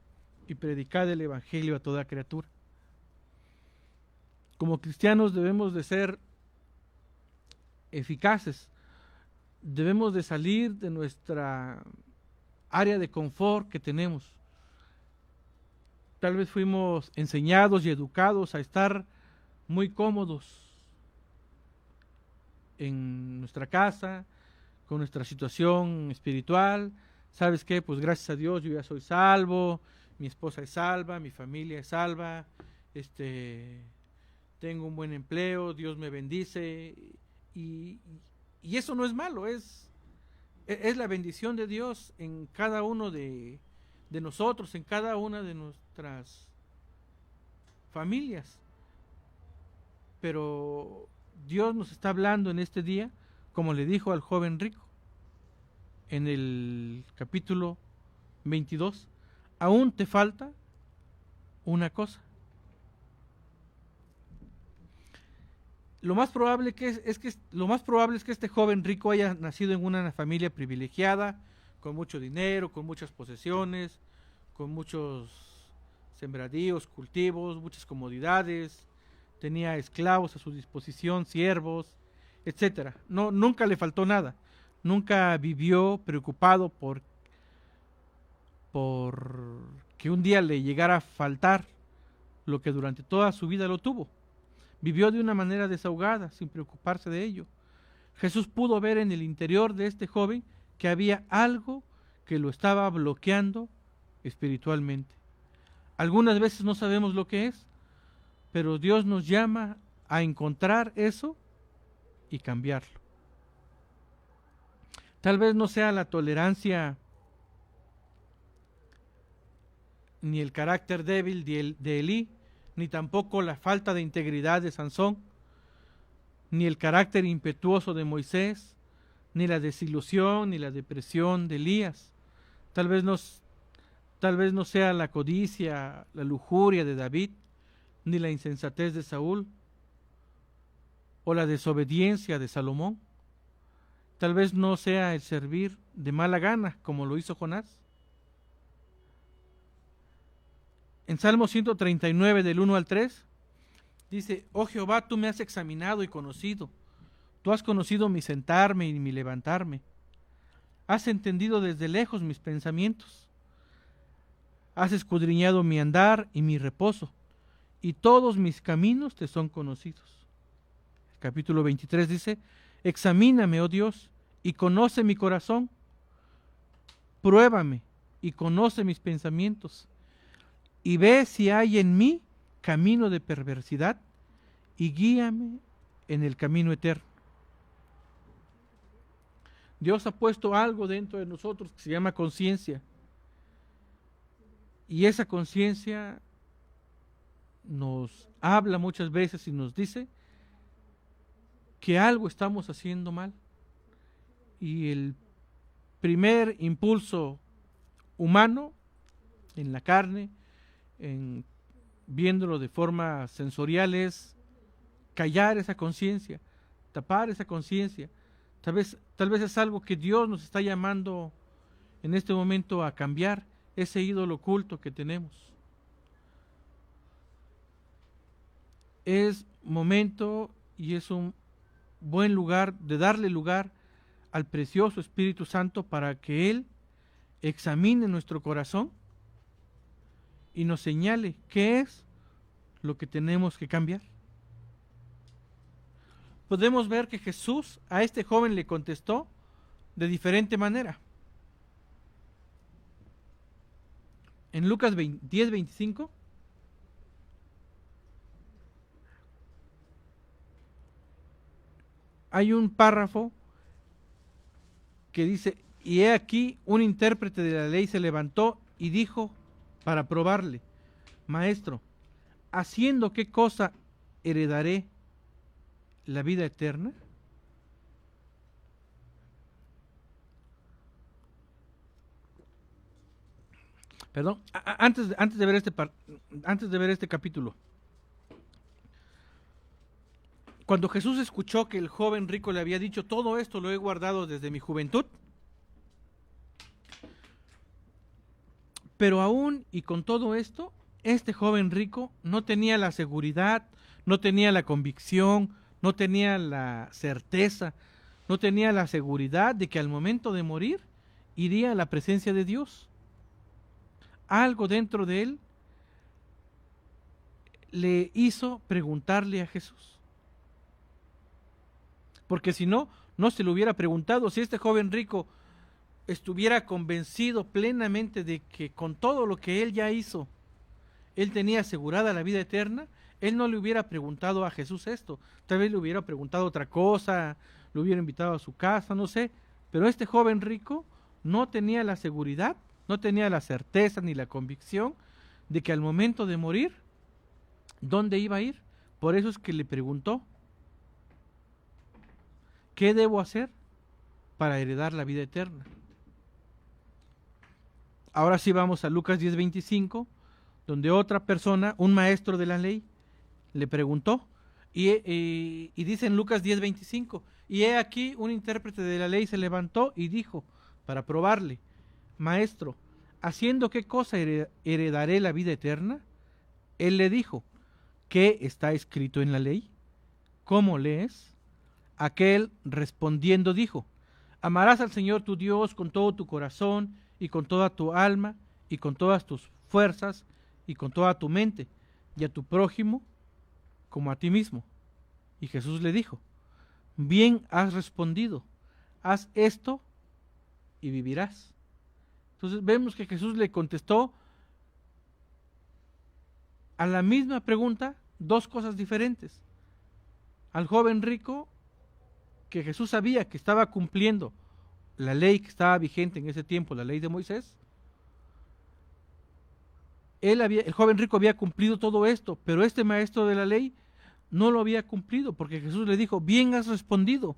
y predicad el evangelio a toda criatura. Como cristianos debemos de ser eficaces, debemos de salir de nuestra área de confort que tenemos. Tal vez fuimos enseñados y educados a estar muy cómodos en nuestra casa, con nuestra situación espiritual. ¿Sabes qué? Pues gracias a Dios yo ya soy salvo, mi esposa es salva, mi familia es salva, tengo un buen empleo, Dios me bendice, y eso no es malo, es la bendición de Dios en cada uno de nosotros, en cada una de nuestras familias. Pero Dios nos está hablando en este día, como le dijo al joven rico, en el capítulo 22, aún te falta una cosa. Lo más probable es que este joven rico haya nacido en una familia privilegiada, con mucho dinero, con muchas posesiones, con muchos sembradíos, cultivos, muchas comodidades, tenía esclavos a su disposición, siervos, etcétera. No, nunca le faltó nada. Nunca vivió preocupado por que un día le llegara a faltar lo que durante toda su vida lo tuvo. Vivió de una manera desahogada, sin preocuparse de ello. Jesús pudo ver en el interior de este joven que había algo que lo estaba bloqueando espiritualmente. Algunas veces no sabemos lo que es, pero Dios nos llama a encontrar eso y cambiarlo. Tal vez no sea la tolerancia ni el carácter débil de Elí, ni tampoco la falta de integridad de Sansón, ni el carácter impetuoso de Moisés, ni la desilusión, ni la depresión de Elías. Tal vez no sea la codicia, la lujuria de David, ni la insensatez de Saúl, o la desobediencia de Salomón. Tal vez no sea el servir de mala gana, como lo hizo Jonás. En Salmo 139, del 1 al 3, dice, oh Jehová, tú me has examinado y conocido. Tú has conocido mi sentarme y mi levantarme. Has entendido desde lejos mis pensamientos. Has escudriñado mi andar y mi reposo, y todos mis caminos te son conocidos. El capítulo 23 dice: examíname, oh Dios, y conoce mi corazón. Pruébame y conoce mis pensamientos, y ve si hay en mí camino de perversidad, y guíame en el camino eterno. Dios ha puesto algo dentro de nosotros que se llama conciencia. Y esa conciencia nos habla muchas veces y nos dice que algo estamos haciendo mal. Y el primer impulso humano en la carne, viéndolo de forma sensorial, es callar esa conciencia, tapar esa conciencia. Tal vez es algo que Dios nos está llamando en este momento a cambiar, ese ídolo oculto que tenemos. Es momento y es un buen lugar de darle lugar al precioso Espíritu Santo para que Él examine nuestro corazón y nos señale qué es lo que tenemos que cambiar. Podemos ver que Jesús a este joven le contestó de diferente manera. En Lucas 10:25 hay un párrafo que dice: y he aquí un intérprete de la ley se levantó y dijo para probarle: Maestro, ¿haciendo qué cosa heredaré la vida eterna? Perdón, antes de ver este capítulo, cuando Jesús escuchó que el joven rico le había dicho: todo esto lo he guardado desde mi juventud, pero aún y con todo esto, este joven rico no tenía la seguridad, no tenía la convicción, no tenía la certeza, no tenía la seguridad de que al momento de morir iría a la presencia de Dios. Algo dentro de él le hizo preguntarle a Jesús. Porque si no, no se lo hubiera preguntado. Si este joven rico estuviera convencido plenamente de que con todo lo que él ya hizo, él tenía asegurada la vida eterna, él no le hubiera preguntado a Jesús esto. Tal vez le hubiera preguntado otra cosa, lo hubiera invitado a su casa, no sé. Pero este joven rico no tenía la seguridad, no tenía la certeza ni la convicción de que al momento de morir, ¿dónde iba a ir? Por eso es que le preguntó: ¿qué debo hacer para heredar la vida eterna? Ahora sí vamos a Lucas 10:25, donde otra persona, un maestro de la ley, le preguntó, y dice en Lucas 10:25, y he aquí un intérprete de la ley se levantó y dijo, para probarle: Maestro, ¿haciendo qué cosa heredaré la vida eterna? Él le dijo: ¿qué está escrito en la ley? ¿Cómo lees? Aquel respondiendo dijo: amarás al Señor tu Dios con todo tu corazón y con toda tu alma y con todas tus fuerzas y con toda tu mente, y a tu prójimo como a ti mismo. Y Jesús le dijo: bien has respondido, haz esto y vivirás. Entonces vemos que Jesús le contestó a la misma pregunta dos cosas diferentes. Al joven rico, que Jesús sabía que estaba cumpliendo la ley que estaba vigente en ese tiempo, la ley de Moisés. El joven rico había cumplido todo esto, pero este maestro de la ley no lo había cumplido, porque Jesús le dijo: bien has respondido,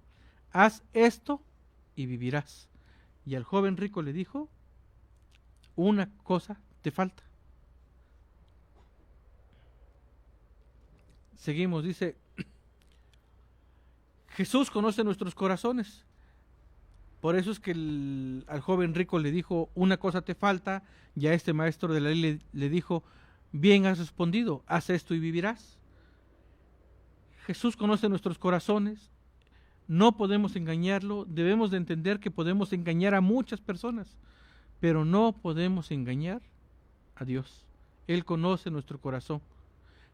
haz esto y vivirás. Y al joven rico le dijo: una cosa te falta. Seguimos, dice: Jesús conoce nuestros corazones. Por eso es que al joven rico le dijo: una cosa te falta, y a este maestro de la ley le dijo: bien has respondido, haz esto y vivirás. Jesús conoce nuestros corazones, no podemos engañarlo. Debemos de entender que podemos engañar a muchas personas, pero no podemos engañar a Dios. Él conoce nuestro corazón.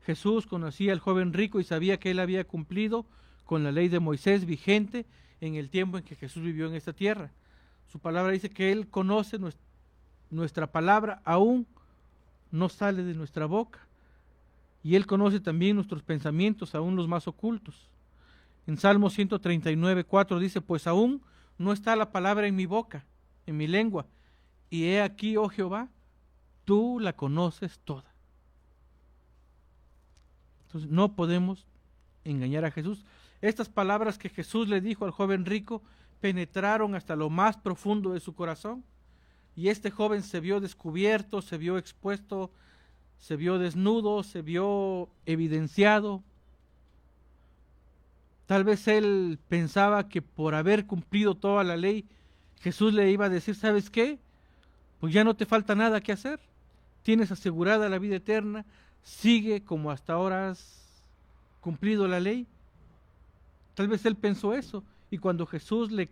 Jesús conocía al joven rico y sabía que él había cumplido con la ley de Moisés vigente en el tiempo en que Jesús vivió en esta tierra. Su palabra dice que Él conoce nuestra palabra, aún no sale de nuestra boca. Y Él conoce también nuestros pensamientos, aún los más ocultos. En Salmo 139:4 dice, pues aún no está la palabra en mi boca, en mi lengua. Y he aquí, oh Jehová, tú la conoces toda. Entonces no podemos engañar a Jesús. Estas palabras que Jesús le dijo al joven rico penetraron hasta lo más profundo de su corazón. Y este joven se vio descubierto, se vio expuesto, se vio desnudo, se vio evidenciado. Tal vez él pensaba que por haber cumplido toda la ley, Jesús le iba a decir, ¿sabes qué? Pues ya no te falta nada que hacer. Tienes asegurada la vida eterna, sigue como hasta ahora has cumplido la ley. Tal vez él pensó eso, y cuando Jesús le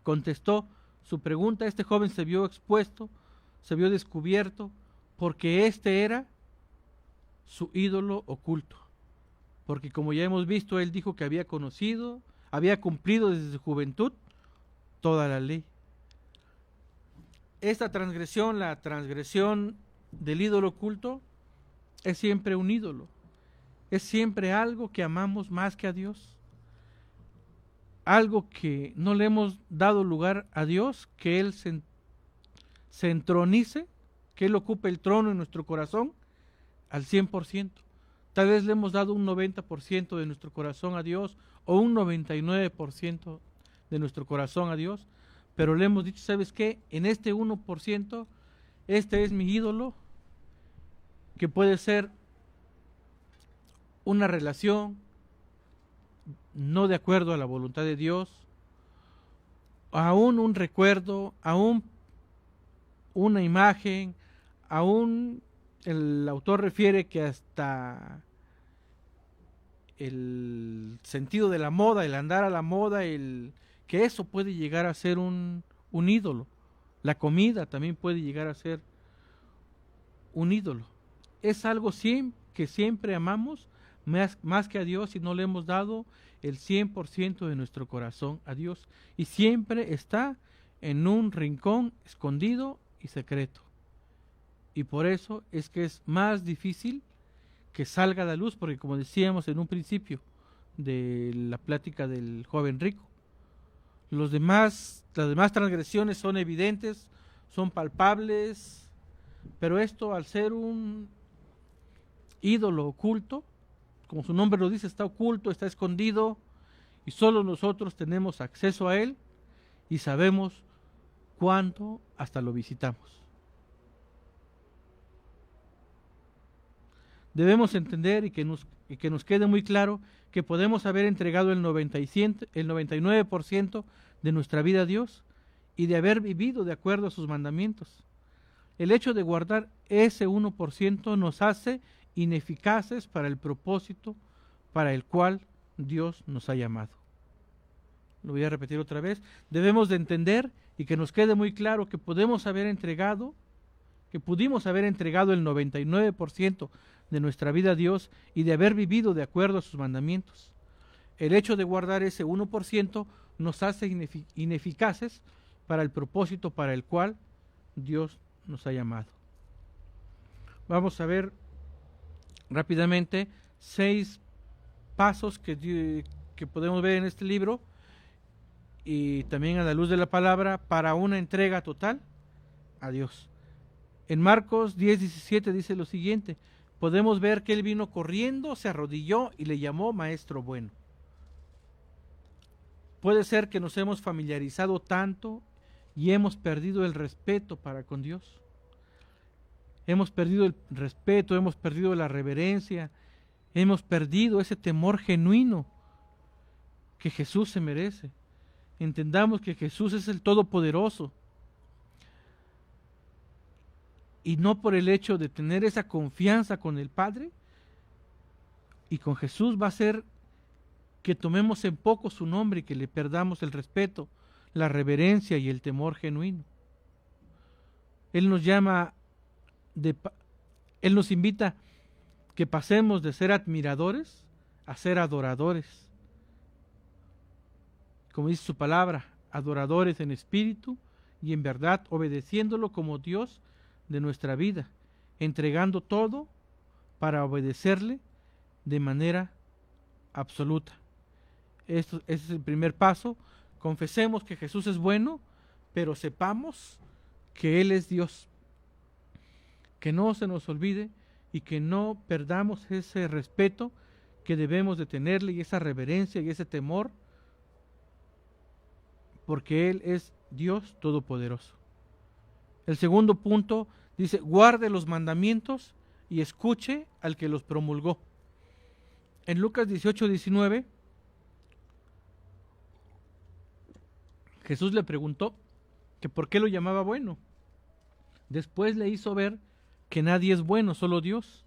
contestó su pregunta, este joven se vio expuesto, se vio descubierto, porque este era su ídolo oculto. Porque como ya hemos visto, él dijo que había conocido, había cumplido desde su juventud toda la ley. Esta transgresión, la transgresión del ídolo oculto, es siempre un ídolo. Es siempre algo que amamos más que a Dios. Algo que no le hemos dado lugar a Dios, que Él se entronice, que Él ocupe el trono en nuestro corazón al 100%. Tal vez le hemos dado un 90% de nuestro corazón a Dios o un 99% de nuestro corazón a Dios, pero le hemos dicho, ¿sabes qué? En este 1%, este es mi ídolo, que puede ser una relación no de acuerdo a la voluntad de Dios, aún un recuerdo, aún una imagen, aún el autor refiere que hasta el sentido de la moda, el andar a la moda, que eso puede llegar a ser un ídolo. La comida también puede llegar a ser un ídolo. Es algo que siempre amamos más que a Dios y no le hemos dado el 100% de nuestro corazón a Dios. Y siempre está en un rincón escondido y secreto. Y por eso es que es más difícil que salga a la luz, porque como decíamos en un principio de la plática del joven rico, las demás transgresiones son evidentes, son palpables, pero esto al ser un ídolo oculto, como su nombre lo dice, está oculto, está escondido, y solo nosotros tenemos acceso a él y sabemos cuándo hasta lo visitamos. Debemos entender y que nos quede muy claro que podemos haber entregado el 99% de nuestra vida a Dios y de haber vivido de acuerdo a sus mandamientos. El hecho de guardar ese 1% nos hace ineficaces para el propósito para el cual Dios nos ha llamado. Lo voy a repetir otra vez. Debemos de entender y que nos quede muy claro que pudimos haber entregado el 99% de nuestra vida a Dios y de haber vivido de acuerdo a sus mandamientos. El hecho de guardar ese 1% nos hace ineficaces para el propósito para el cual Dios nos ha llamado. Vamos a ver rápidamente 6 pasos que podemos ver en este libro y también a la luz de la palabra para una entrega total a Dios. En Marcos 10:17 dice lo siguiente: podemos ver que él vino corriendo, se arrodilló y le llamó maestro bueno. Puede ser que nos hemos familiarizado tanto y hemos perdido el respeto para con Dios. Hemos perdido el respeto, hemos perdido la reverencia, hemos perdido ese temor genuino que Jesús se merece. Entendamos que Jesús es el Todopoderoso. Y no por el hecho de tener esa confianza con el Padre y con Jesús va a ser que tomemos en poco su nombre y que le perdamos el respeto, la reverencia y el temor genuino. Él nos llama, Él nos invita que pasemos de ser admiradores a ser adoradores. Como dice su palabra, adoradores en espíritu y en verdad, obedeciéndolo como Dios de nuestra vida, entregando todo para obedecerle de manera absoluta. Ese es el primer paso. Confesemos que Jesús es bueno, pero sepamos que Él es Dios. Que no se nos olvide y que no perdamos ese respeto que debemos de tenerle, y esa reverencia y ese temor, porque Él es Dios Todopoderoso. El segundo punto dice: guarde los mandamientos y escuche al que los promulgó. En Lucas 18:19, Jesús le preguntó que por qué lo llamaba bueno. Después le hizo ver que nadie es bueno, solo Dios.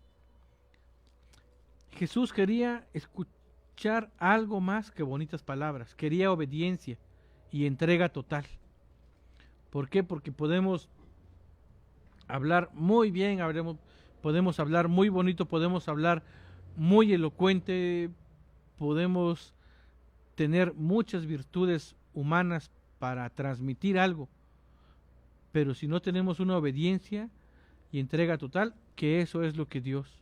Jesús quería escuchar algo más que bonitas palabras, quería obediencia y entrega total. ¿Por qué? Porque podemos hablar muy bien, podemos hablar muy bonito, podemos hablar muy elocuente, podemos tener muchas virtudes humanas para transmitir algo, pero si no tenemos una obediencia y entrega total, que eso es lo que Dios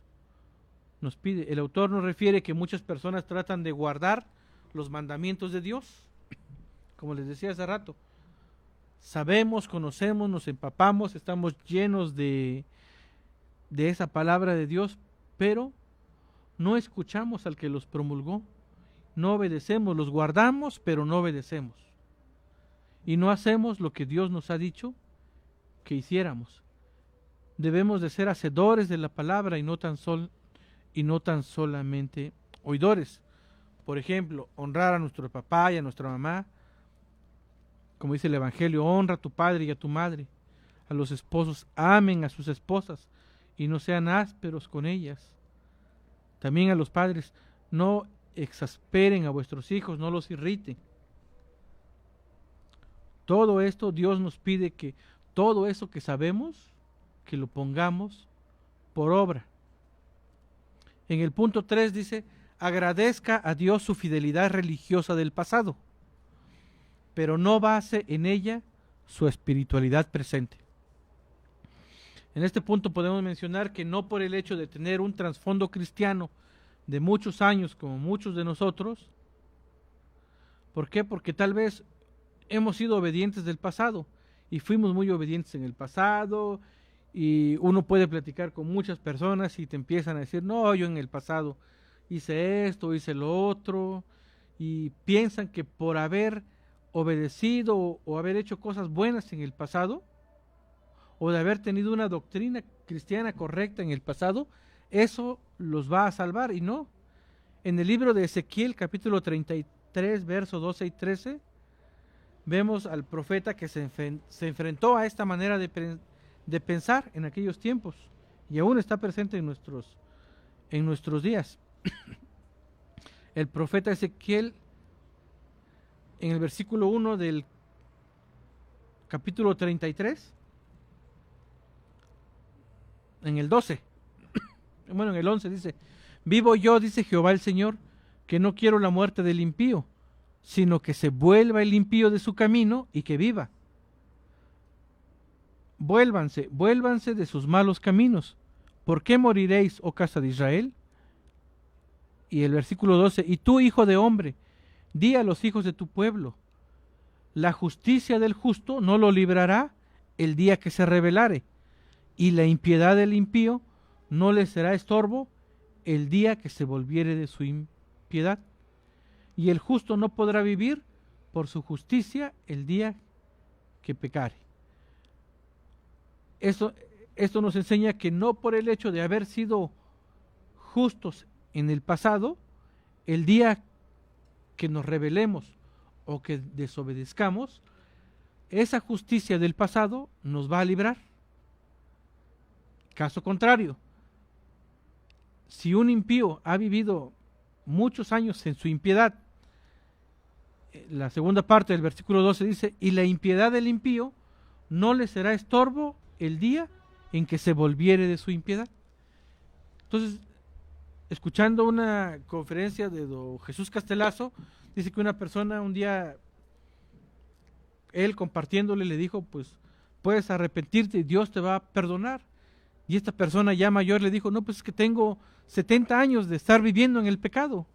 nos pide. El autor nos refiere que muchas personas tratan de guardar los mandamientos de Dios, como les decía hace rato. Sabemos, conocemos, nos empapamos, estamos llenos de esa palabra de Dios, pero no escuchamos al que los promulgó, no obedecemos, los guardamos, pero no obedecemos. Y no hacemos lo que Dios nos ha dicho que hiciéramos. Debemos de ser hacedores de la palabra y no tan solamente oidores. Por ejemplo, honrar a nuestro papá y a nuestra mamá. Como dice el Evangelio, honra a tu padre y a tu madre. A los esposos, amen a sus esposas y no sean ásperos con ellas. También a los padres, no exasperen a vuestros hijos, no los irriten. Todo esto Dios nos pide que todo eso que sabemos, que lo pongamos por obra. En el punto 3 dice: agradezca a Dios su fidelidad religiosa del pasado, pero no base en ella su espiritualidad presente. En este punto podemos mencionar que no por el hecho de tener un trasfondo cristiano de muchos años, como muchos de nosotros, ¿por qué? Porque tal vez hemos sido obedientes del pasado y fuimos muy obedientes en el pasado, y uno puede platicar con muchas personas y te empiezan a decir: no, yo en el pasado hice esto, hice lo otro, y piensan que por haber obedecido o haber hecho cosas buenas en el pasado, o de haber tenido una doctrina cristiana correcta en el pasado, eso los va a salvar. Y no. En el libro de Ezequiel, capítulo 33, versos 12 y 13, vemos al profeta que se enfrentó a esta manera de pensar en aquellos tiempos, y aún está presente en nuestros días. El profeta Ezequiel, en el versículo 1 del capítulo 33, en el 12, bueno, en el 11 dice: vivo yo, dice Jehová el Señor, que no quiero la muerte del impío, sino que se vuelva el impío de su camino y que viva. Vuélvanse de sus malos caminos. ¿Por qué moriréis, oh casa de Israel? Y el versículo 12: y tú, hijo de hombre, di a los hijos de tu pueblo: la justicia del justo no lo librará el día que se rebelare, y la impiedad del impío no le será estorbo el día que se volviere de su impiedad. Y el justo no podrá vivir por su justicia el día que pecare. Esto nos enseña que no por el hecho de haber sido justos en el pasado, el día que nos rebelemos o que desobedezcamos, esa justicia del pasado nos va a librar. Caso contrario, si un impío ha vivido muchos años en su impiedad la segunda parte del versículo 12 dice, y la impiedad del impío no le será estorbo el día en que se volviere de su impiedad. Entonces, escuchando una conferencia de don Jesús Castelazo, dice que una persona un día, él compartiéndole, le dijo, pues puedes arrepentirte y Dios te va a perdonar. Y esta persona ya mayor le dijo, no, pues es que tengo 70 años de estar viviendo en el pecado,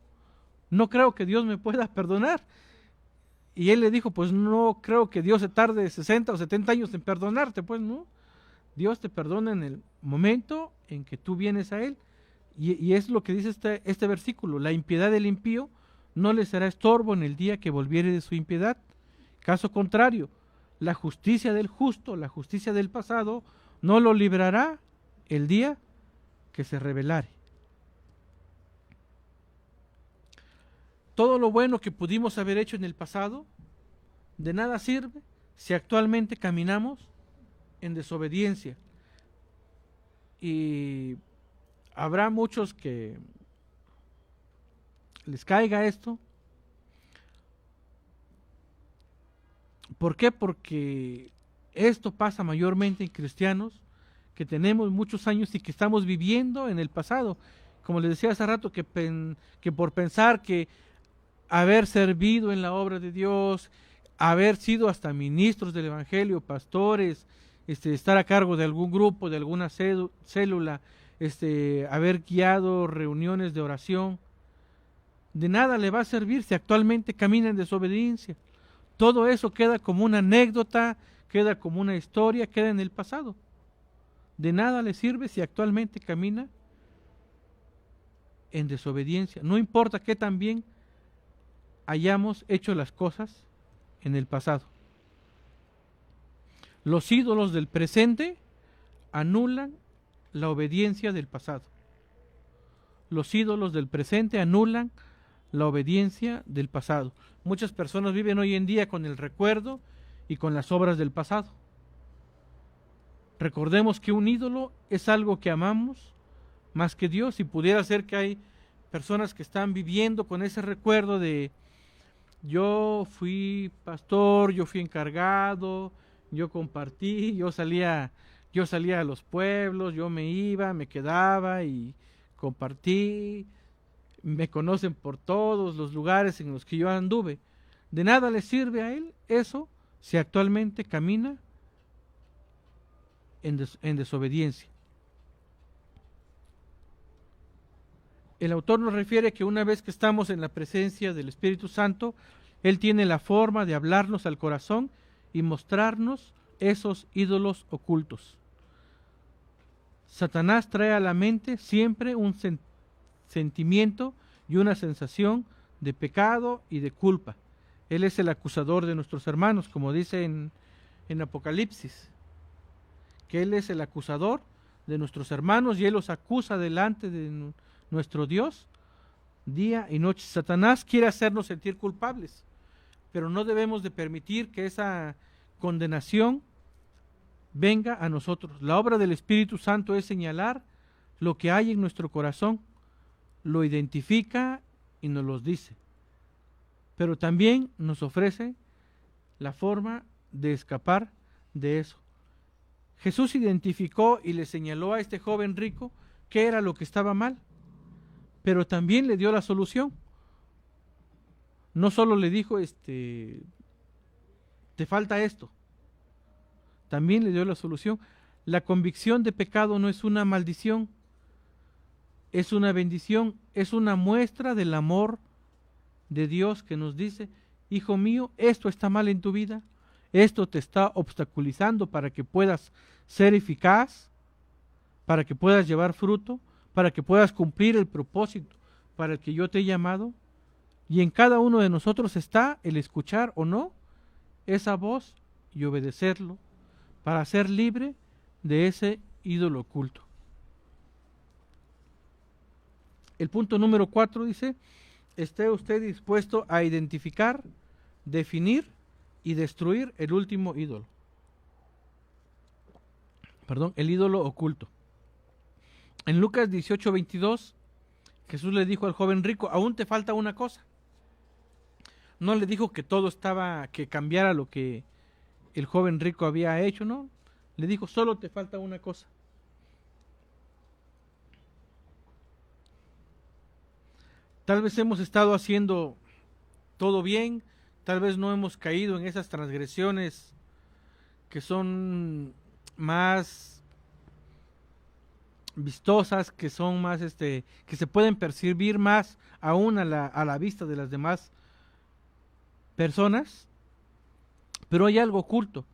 no creo que Dios me pueda perdonar. Y él le dijo, pues no creo que Dios se tarde 60 o 70 años en perdonarte, pues no. Dios te perdona en el momento en que tú vienes a Él. Y es lo que dice este versículo, la impiedad del impío no le será estorbo en el día que volviere de su impiedad. Caso contrario, la justicia del justo, la justicia del pasado, no lo librará el día que se rebelare. Todo lo bueno que pudimos haber hecho en el pasado, de nada sirve si actualmente caminamos en desobediencia. Y habrá muchos que les caiga esto. ¿Por qué? Porque esto pasa mayormente en cristianos que tenemos muchos años y que estamos viviendo en el pasado. Como les decía hace rato, que por pensar que haber servido en la obra de Dios, haber sido hasta ministros del Evangelio, pastores, estar a cargo de algún grupo, de alguna célula, haber guiado reuniones de oración, de nada le va a servir si actualmente camina en desobediencia. Todo eso queda como una anécdota, queda como una historia, queda en el pasado. De nada le sirve si actualmente camina en desobediencia. No importa qué tan bien hayamos hecho las cosas en el pasado. Los ídolos del presente anulan la obediencia del pasado. Los ídolos del presente anulan la obediencia del pasado. Muchas personas viven hoy en día con el recuerdo y con las obras del pasado. Recordemos que un ídolo es algo que amamos más que Dios, y pudiera ser que hay personas que están viviendo con ese recuerdo de yo fui pastor, yo fui encargado, yo compartí, yo salía a los pueblos, yo me iba, me quedaba y compartí, me conocen por todos los lugares en los que yo anduve. De nada le sirve a él eso si actualmente camina en desobediencia. El autor nos refiere que una vez que estamos en la presencia del Espíritu Santo, Él tiene la forma de hablarnos al corazón y mostrarnos esos ídolos ocultos. Satanás trae a la mente siempre un sentimiento y una sensación de pecado y de culpa. Él es el acusador de nuestros hermanos, como dice en Apocalipsis, que Él es el acusador de nuestros hermanos y Él los acusa delante de nuestro Dios día y noche. Satanás quiere hacernos sentir culpables, pero no debemos de permitir que esa condenación venga a nosotros. La obra del Espíritu Santo es señalar lo que hay en nuestro corazón, lo identifica y nos lo dice, pero también nos ofrece la forma de escapar de eso. Jesús identificó y le señaló a este joven rico qué era lo que estaba mal, pero también le dio la solución. No solo le dijo, te falta esto, también le dio la solución. La convicción de pecado no es una maldición, es una bendición, es una muestra del amor de Dios que nos dice, hijo mío, esto está mal en tu vida, esto te está obstaculizando para que puedas ser eficaz, para que puedas llevar fruto, para que puedas cumplir el propósito para el que yo te he llamado. Y en cada uno de nosotros está el escuchar o no esa voz y obedecerlo para ser libre de ese ídolo oculto. El punto número 4 dice, esté usted dispuesto a identificar, definir y destruir el último ídolo. El ídolo oculto. En Lucas 18:22, Jesús le dijo al joven rico, aún te falta una cosa. no le dijo que todo estaba, que cambiara lo que el joven rico había hecho, ¿no? Le dijo, solo te falta una cosa. Tal vez hemos estado haciendo todo bien, tal vez no hemos caído en esas transgresiones que son más vistosas, que son más, que se pueden percibir más aún a la vista de las demás personas, pero hay algo oculto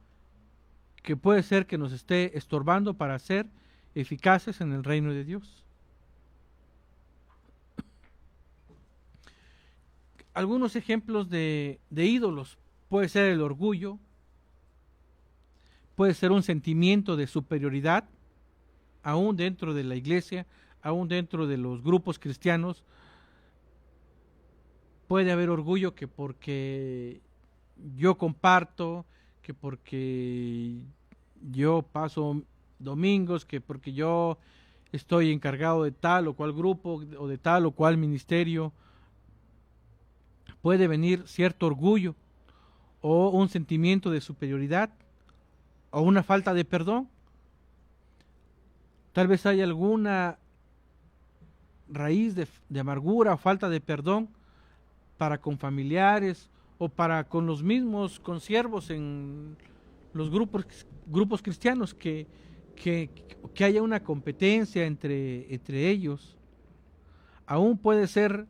que puede ser que nos esté estorbando para ser eficaces en el reino de Dios. Algunos ejemplos de ídolos puede ser el orgullo, puede ser un sentimiento de superioridad, aún dentro de la iglesia, aún dentro de los grupos cristianos. Puede haber orgullo que porque yo comparto, que porque yo paso domingos, que porque yo estoy encargado de tal o cual grupo o de tal o cual ministerio, puede venir cierto orgullo o un sentimiento de superioridad o una falta de perdón. Tal vez haya alguna raíz de amargura o falta de perdón para con familiares o para con los mismos consiervos en los grupos cristianos, que haya una competencia entre ellos. Aún puede ser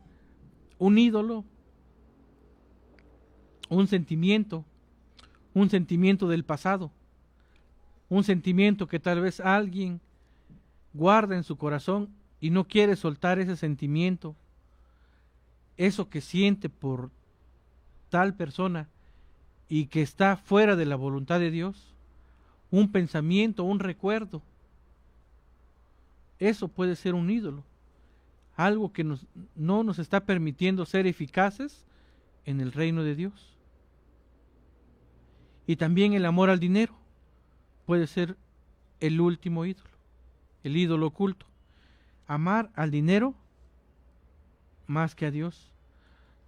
un ídolo, un sentimiento del pasado, un sentimiento que tal vez alguien guarda en su corazón y no quiere soltar ese sentimiento, eso que siente por tal persona y que está fuera de la voluntad de Dios, un pensamiento, un recuerdo. Eso puede ser un ídolo, algo que no nos está permitiendo ser eficaces en el reino de Dios. Y también el amor al dinero puede ser el último ídolo, el ídolo oculto. Amar al dinero más que a Dios.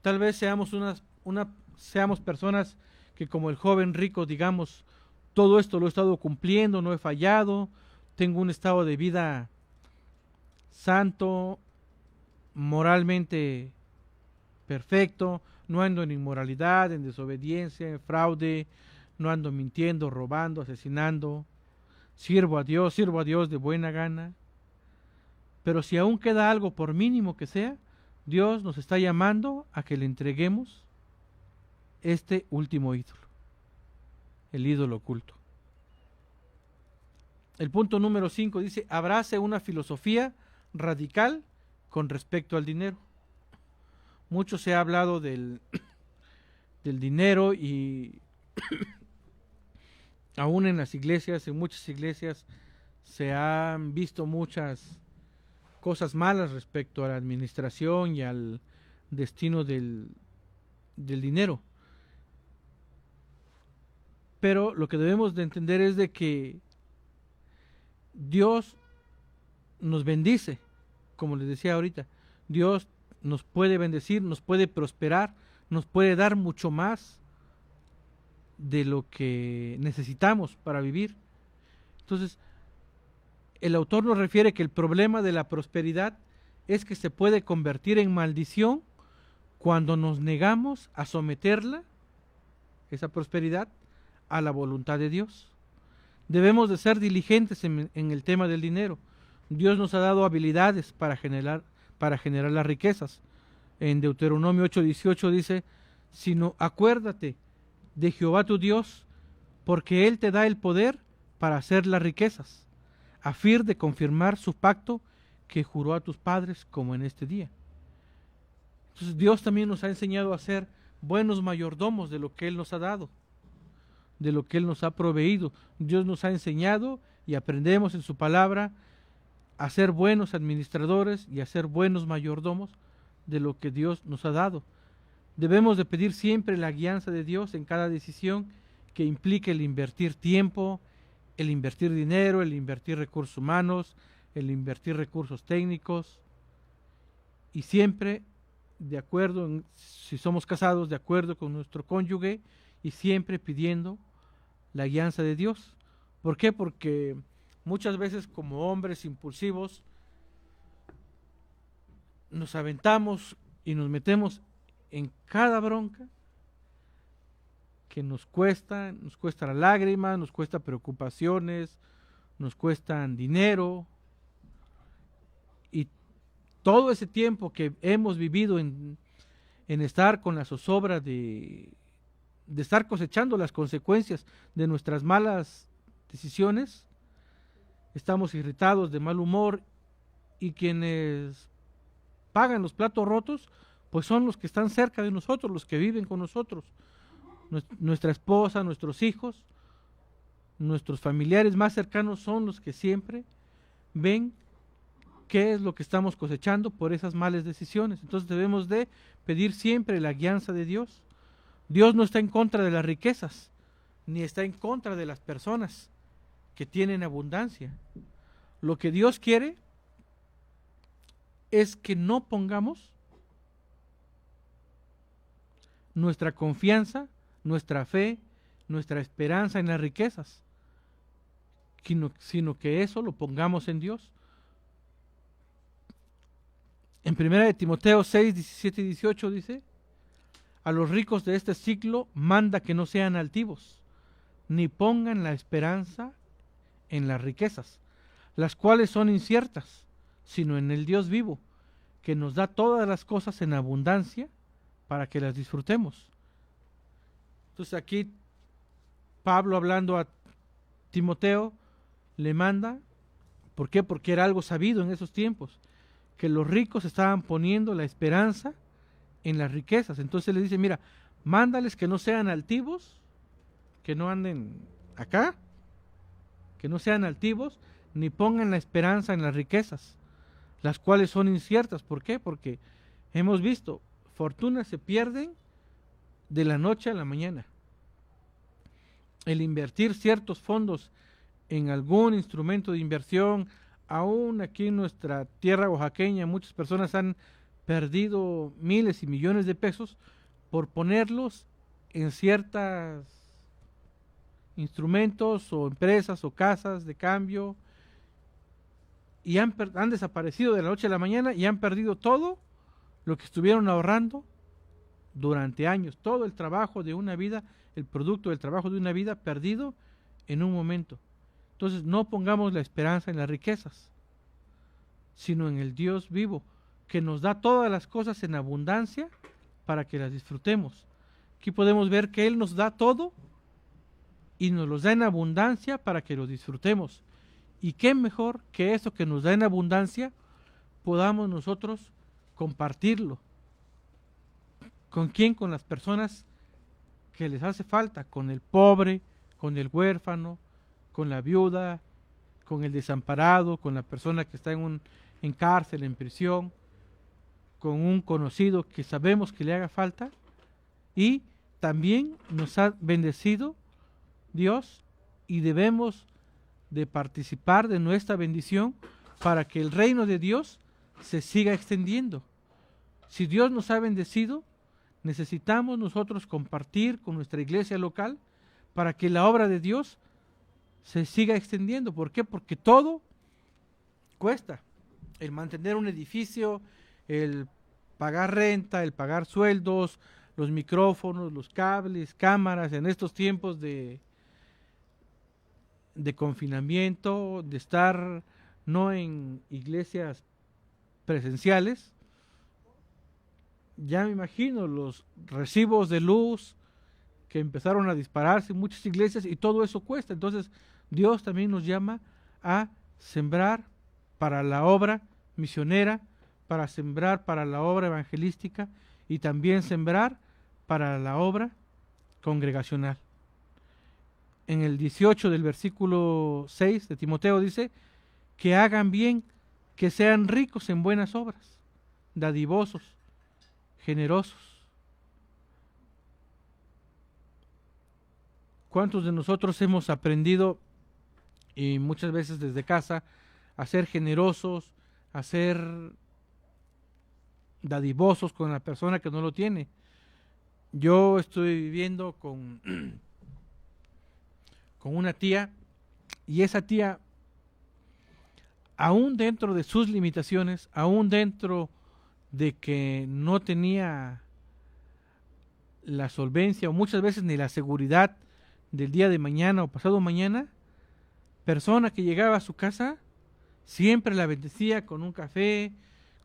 Tal vez seamos seamos personas que, como el joven rico, digamos, todo esto lo he estado cumpliendo, no he fallado, tengo un estado de vida santo, moralmente perfecto, no ando en inmoralidad, en desobediencia, en fraude, no ando mintiendo, robando, asesinando, sirvo a Dios de buena gana. Pero si aún queda algo, por mínimo que sea, Dios nos está llamando a que le entreguemos este último ídolo, el ídolo oculto. El punto número 5 dice, abrace una filosofía radical con respecto al dinero. Mucho se ha hablado del dinero y aún en las iglesias, en muchas iglesias, se han visto muchas cosas malas respecto a la administración y al destino del dinero. Pero lo que debemos de entender es de que Dios nos bendice, como les decía ahorita. Dios nos puede bendecir, nos puede prosperar, nos puede dar mucho más de lo que necesitamos para vivir. Entonces, el autor nos refiere que el problema de la prosperidad es que se puede convertir en maldición cuando nos negamos a someterla, esa prosperidad, a la voluntad de Dios. Debemos de ser diligentes en el tema del dinero. Dios nos ha dado habilidades para generar las riquezas. En Deuteronomio 8:18 dice, sino acuérdate de Jehová tu Dios, porque Él te da el poder para hacer las riquezas, a fin de confirmar su pacto que juró a tus padres como en este día. Entonces Dios también nos ha enseñado a ser buenos mayordomos de lo que Él nos ha dado, de lo que Él nos ha proveído. Dios nos ha enseñado y aprendemos en su palabra a ser buenos administradores y a ser buenos mayordomos de lo que Dios nos ha dado. Debemos de pedir siempre la guianza de Dios en cada decisión que implique el invertir tiempo, el invertir dinero, el invertir recursos humanos, el invertir recursos técnicos, y siempre de acuerdo, si somos casados, de acuerdo con nuestro cónyuge y siempre pidiendo la guianza de Dios. ¿Por qué? Porque muchas veces como hombres impulsivos nos aventamos y nos metemos en cada bronca que nos cuesta la lágrima, nos cuesta preocupaciones, nos cuestan dinero, y todo ese tiempo que hemos vivido en estar con la zozobra de estar cosechando las consecuencias de nuestras malas decisiones, estamos irritados, de mal humor, y quienes pagan los platos rotos, pues son los que están cerca de nosotros, los que viven con nosotros, nuestra esposa, nuestros hijos, nuestros familiares más cercanos son los que siempre ven qué es lo que estamos cosechando por esas malas decisiones. Entonces debemos de pedir siempre la guianza de Dios. Dios no está en contra de las riquezas, ni está en contra de las personas que tienen abundancia. Lo que Dios quiere es que no pongamos nuestra confianza, nuestra fe, nuestra esperanza en las riquezas, sino que eso lo pongamos en Dios. En 1 Timoteo 6, 17 y 18 dice: a los ricos de este siglo manda que no sean altivos, ni pongan la esperanza en las riquezas, las cuales son inciertas, sino en el Dios vivo, que nos da todas las cosas en abundancia para que las disfrutemos. Entonces aquí Pablo, hablando a Timoteo, le manda, ¿por qué? Porque era algo sabido en esos tiempos, que los ricos estaban poniendo la esperanza en las riquezas. Entonces le dice, mira, mándales que no sean altivos, que no anden acá, que no sean altivos, ni pongan la esperanza en las riquezas, las cuales son inciertas. ¿Por qué? Porque hemos visto, fortunas se pierden de la noche a la mañana. El invertir ciertos fondos en algún instrumento de inversión, aún aquí en nuestra tierra oaxaqueña, muchas personas han perdido miles y millones de pesos por ponerlos en ciertos instrumentos o empresas o casas de cambio, y han desaparecido de la noche a la mañana y han perdido todo lo que estuvieron ahorrando durante años, todo el trabajo de una vida, el producto del trabajo de una vida perdido en un momento. Entonces no pongamos la esperanza en las riquezas, sino en el Dios vivo, que nos da todas las cosas en abundancia para que las disfrutemos. Aquí podemos ver que Él nos da todo y nos los da en abundancia para que lo disfrutemos. Y qué mejor que eso que nos da en abundancia podamos nosotros compartirlo. ¿Con quién? Con las personas que les hace falta, con el pobre, con el huérfano, con la viuda, con el desamparado, con la persona que está en cárcel, en prisión, con un conocido que sabemos que le haga falta. Y también nos ha bendecido Dios y debemos de participar de nuestra bendición para que el reino de Dios se siga extendiendo. Si Dios nos ha bendecido, necesitamos nosotros compartir con nuestra iglesia local para que la obra de Dios se siga extendiendo. ¿Por qué? Porque todo cuesta. El mantener un edificio, el pagar renta, el pagar sueldos, los micrófonos, los cables, cámaras, en estos tiempos de confinamiento, de estar no en iglesias presenciales. Ya me imagino los recibos de luz que empezaron a dispararse en muchas iglesias, y todo eso cuesta. Entonces Dios también nos llama a sembrar para la obra misionera, para sembrar para la obra evangelística y también sembrar para la obra congregacional. En el 18 del versículo 6 de Timoteo dice que hagan bien, que sean ricos en buenas obras, dadivosos, generosos. ¿Cuántos de nosotros hemos aprendido, y muchas veces desde casa, a ser generosos, a ser dadivosos con la persona que no lo tiene. Yo estoy viviendo con una tía, y esa tía, aún dentro de sus limitaciones, aún dentro de que no tenía la solvencia o muchas veces ni la seguridad del día de mañana o pasado mañana, persona que llegaba a su casa siempre la bendecía con un café,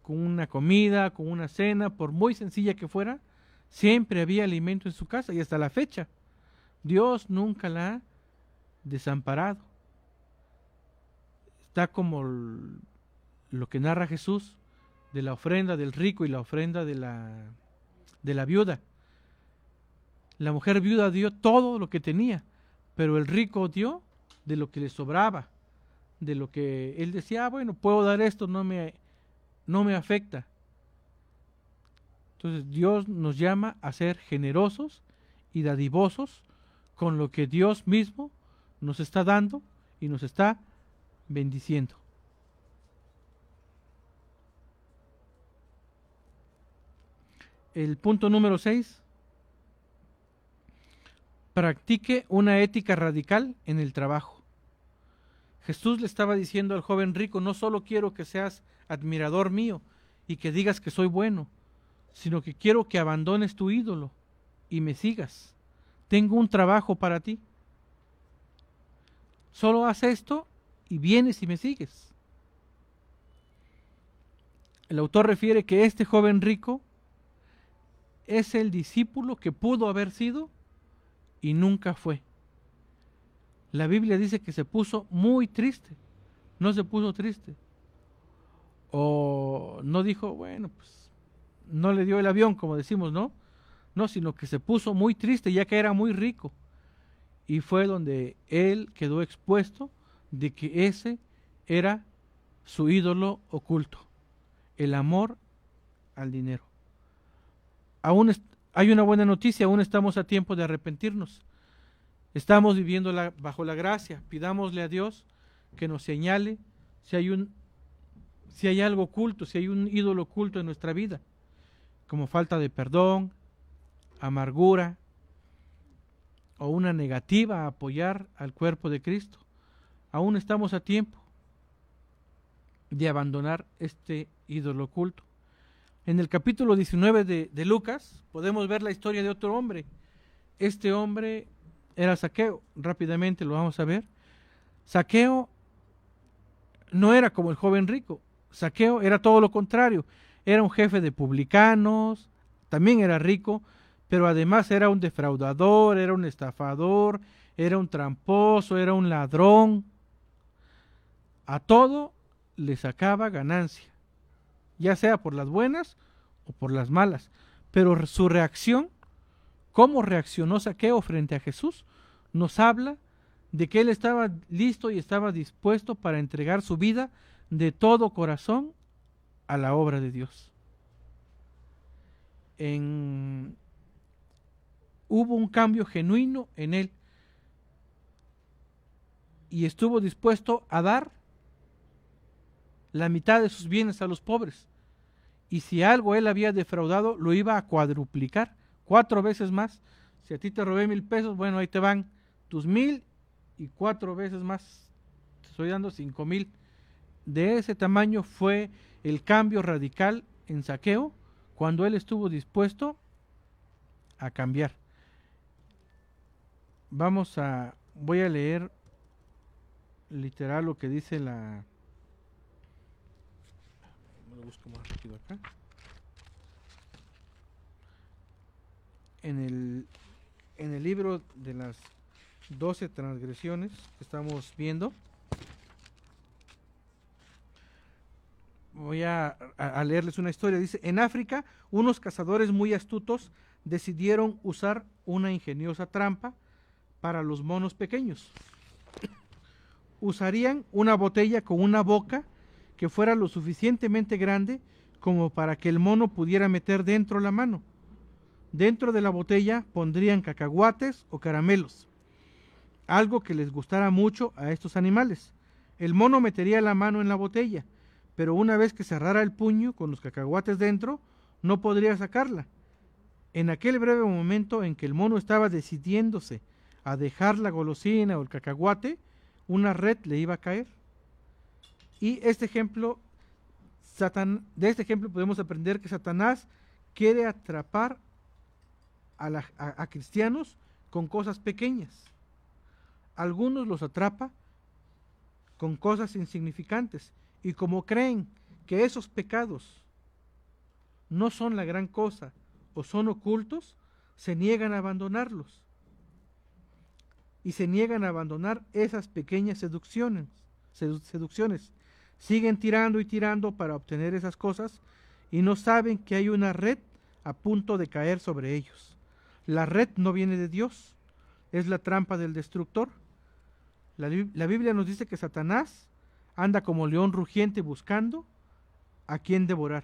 con una comida, con una cena, por muy sencilla que fuera, siempre había alimento en su casa, y hasta la fecha Dios nunca la ha desamparado. Está como lo que narra Jesús de la ofrenda del rico y la ofrenda de la viuda. La mujer viuda dio todo lo que tenía, pero el rico dio de lo que le sobraba, de lo que él decía, bueno, puedo dar esto, no me afecta. Entonces Dios nos llama a ser generosos y dadivosos con lo que Dios mismo nos está dando y nos está bendiciendo. El punto número 6. Practique una ética radical en el trabajo. Jesús le estaba diciendo al joven rico, no solo quiero que seas admirador mío y que digas que soy bueno, sino que quiero que abandones tu ídolo y me sigas. Tengo un trabajo para ti. Solo haz esto y vienes y me sigues. El autor refiere que este joven rico es el discípulo que pudo haber sido y nunca fue. La Biblia dice que se puso muy triste, no se puso triste. O no dijo, bueno, pues no le dio el avión, como decimos, ¿no? No, sino que se puso muy triste ya que era muy rico. Y fue donde él quedó expuesto de que ese era su ídolo oculto, el amor al dinero. Hay una buena noticia, aún estamos a tiempo de arrepentirnos. Estamos viviendo bajo la gracia. Pidámosle a Dios que nos señale si hay algo oculto, si hay un ídolo oculto en nuestra vida, como falta de perdón, amargura o una negativa a apoyar al cuerpo de Cristo. Aún estamos a tiempo de abandonar este ídolo oculto. En el capítulo 19 de Lucas podemos ver la historia de otro hombre. Este hombre era Zaqueo. Rápidamente lo vamos a ver. Zaqueo no era como el joven rico. Zaqueo era todo lo contrario. Era un jefe de publicanos, también era rico, pero además era un defraudador, era un estafador, era un tramposo, era un ladrón. A todo le sacaba ganancia, ya sea por las buenas o por las malas. Pero su reacción, cómo reaccionó Zaqueo frente a Jesús, nos habla de que él estaba listo y estaba dispuesto para entregar su vida de todo corazón a la obra de Dios. Hubo un cambio genuino en él y estuvo dispuesto a dar la mitad de sus bienes a los pobres. Y si algo él había defraudado, lo iba a cuadruplicar, 4 veces más. Si a ti te robé 1,000 pesos, bueno, ahí te van tus 1,000 y 4 veces más. Te estoy dando 5,000. De ese tamaño fue el cambio radical en Zaqueo cuando él estuvo dispuesto a cambiar. Voy a leer literal lo que dice lo busco más rápido acá. En el libro de las 12 transgresiones que estamos viendo, voy a leerles una historia. Dice: en África, unos cazadores muy astutos decidieron usar una ingeniosa trampa para los monos pequeños. Usarían una botella con una boca que fuera lo suficientemente grande como para que el mono pudiera meter dentro la mano. Dentro de la botella pondrían cacahuates o caramelos, algo que les gustara mucho a estos animales. El mono metería la mano en la botella, pero una vez que cerrara el puño con los cacahuates dentro, no podría sacarla. En aquel breve momento en que el mono estaba decidiéndose a dejar la golosina o el cacahuate, una red le iba a caer. Y de este ejemplo podemos aprender que Satanás quiere atrapar a cristianos con cosas pequeñas. Algunos los atrapa con cosas insignificantes, y como creen que esos pecados no son la gran cosa o son ocultos, se niegan a abandonarlos y se niegan a abandonar esas pequeñas seducciones. Siguen tirando y tirando para obtener esas cosas y no saben que hay una red a punto de caer sobre ellos. La red no viene de Dios, es la trampa del destructor. La Biblia nos dice que Satanás anda como león rugiente buscando a quien devorar.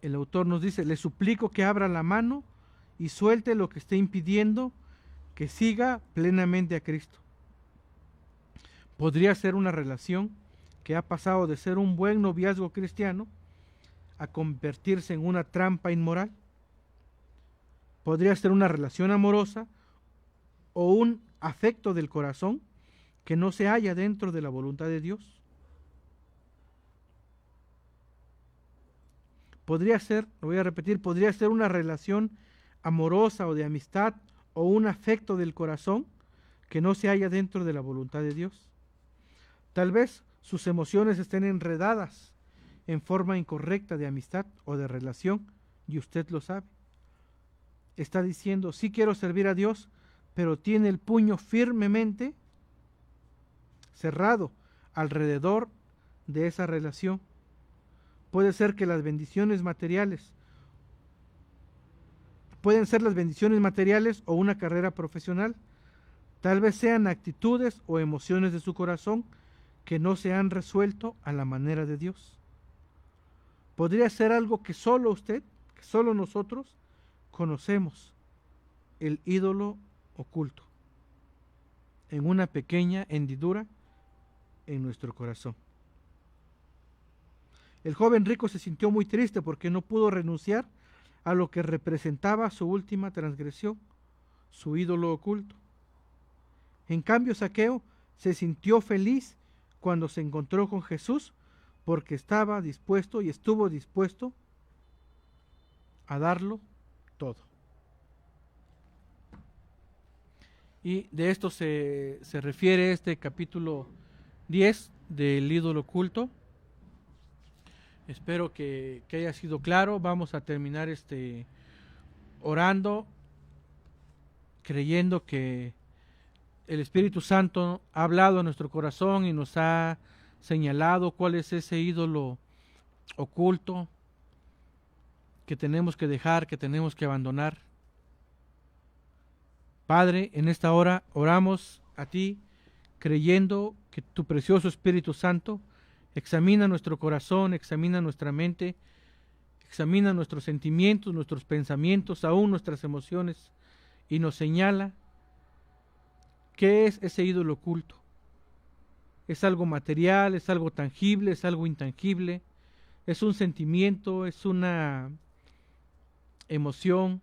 El autor nos dice: le suplico que abra la mano y suelte lo que esté impidiendo que siga plenamente a Cristo. Podría ser una relación que ha pasado de ser un buen noviazgo cristiano a convertirse en una trampa inmoral. Podría ser una relación amorosa o un afecto del corazón que no se halla dentro de la voluntad de Dios. Podría ser, lo voy a repetir, podría ser una relación amorosa o de amistad o un afecto del corazón que no se halla dentro de la voluntad de Dios. Tal vez sus emociones estén enredadas en forma incorrecta de amistad o de relación, y usted lo sabe. Está diciendo: sí quiero servir a Dios, pero tiene el puño firmemente cerrado alrededor de esa relación. Puede ser que las bendiciones materiales, pueden ser las bendiciones materiales o una carrera profesional. Tal vez sean actitudes o emociones de su corazón que no se han resuelto a la manera de Dios. Podría ser algo que solo usted, que solo nosotros conocemos: el ídolo oculto, en una pequeña hendidura en nuestro corazón. El joven rico se sintió muy triste porque no pudo renunciar a lo que representaba su última transgresión, su ídolo oculto. En cambio, Zaqueo se sintió feliz cuando se encontró con Jesús, porque estaba dispuesto y estuvo dispuesto a darlo todo. Y de esto se refiere este capítulo 10 del ídolo oculto. Espero que haya sido claro. Vamos a terminar orando, creyendo que el Espíritu Santo ha hablado a nuestro corazón y nos ha señalado cuál es ese ídolo oculto que tenemos que dejar, que tenemos que abandonar. Padre, en esta hora oramos a ti, creyendo que tu precioso Espíritu Santo examina nuestro corazón, examina nuestra mente, examina nuestros sentimientos, nuestros pensamientos, aún nuestras emociones, y nos señala qué es ese ídolo oculto. ¿Es algo material, es algo tangible, es algo intangible? ¿Es un sentimiento, es una emoción,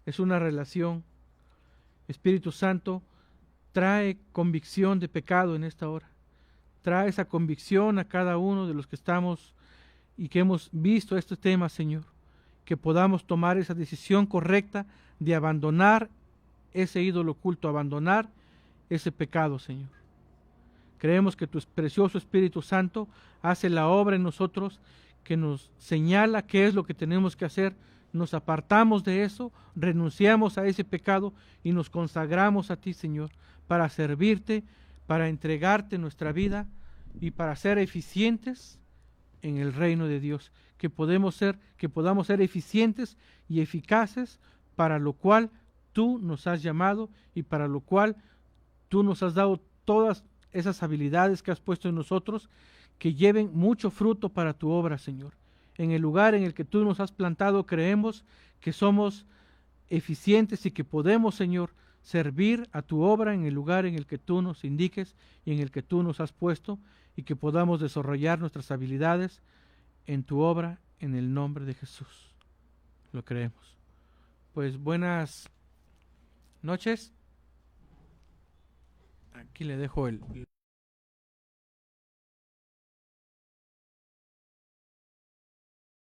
es una relación? Espíritu Santo, trae convicción de pecado en esta hora. Trae esa convicción a cada uno de los que estamos y que hemos visto este tema, Señor. Que podamos tomar esa decisión correcta de abandonar ese ídolo oculto, abandonar ese pecado, Señor. Creemos que tu precioso Espíritu Santo hace la obra en nosotros, que nos señala qué es lo que tenemos que hacer. Nos apartamos de eso, renunciamos a ese pecado y nos consagramos a ti, Señor, para servirte, para entregarte nuestra vida y para ser eficientes en el reino de Dios, que podamos ser eficientes y eficaces para lo cual tú nos has llamado y para lo cual tú nos has dado todas esas habilidades que has puesto en nosotros, que lleven mucho fruto para tu obra, Señor. En el lugar en el que tú nos has plantado, creemos que somos eficientes y que podemos, Señor, servir a tu obra en el lugar en el que tú nos indiques y en el que tú nos has puesto, y que podamos desarrollar nuestras habilidades en tu obra, en el nombre de Jesús. Lo creemos. Pues buenas noches. Aquí le dejo el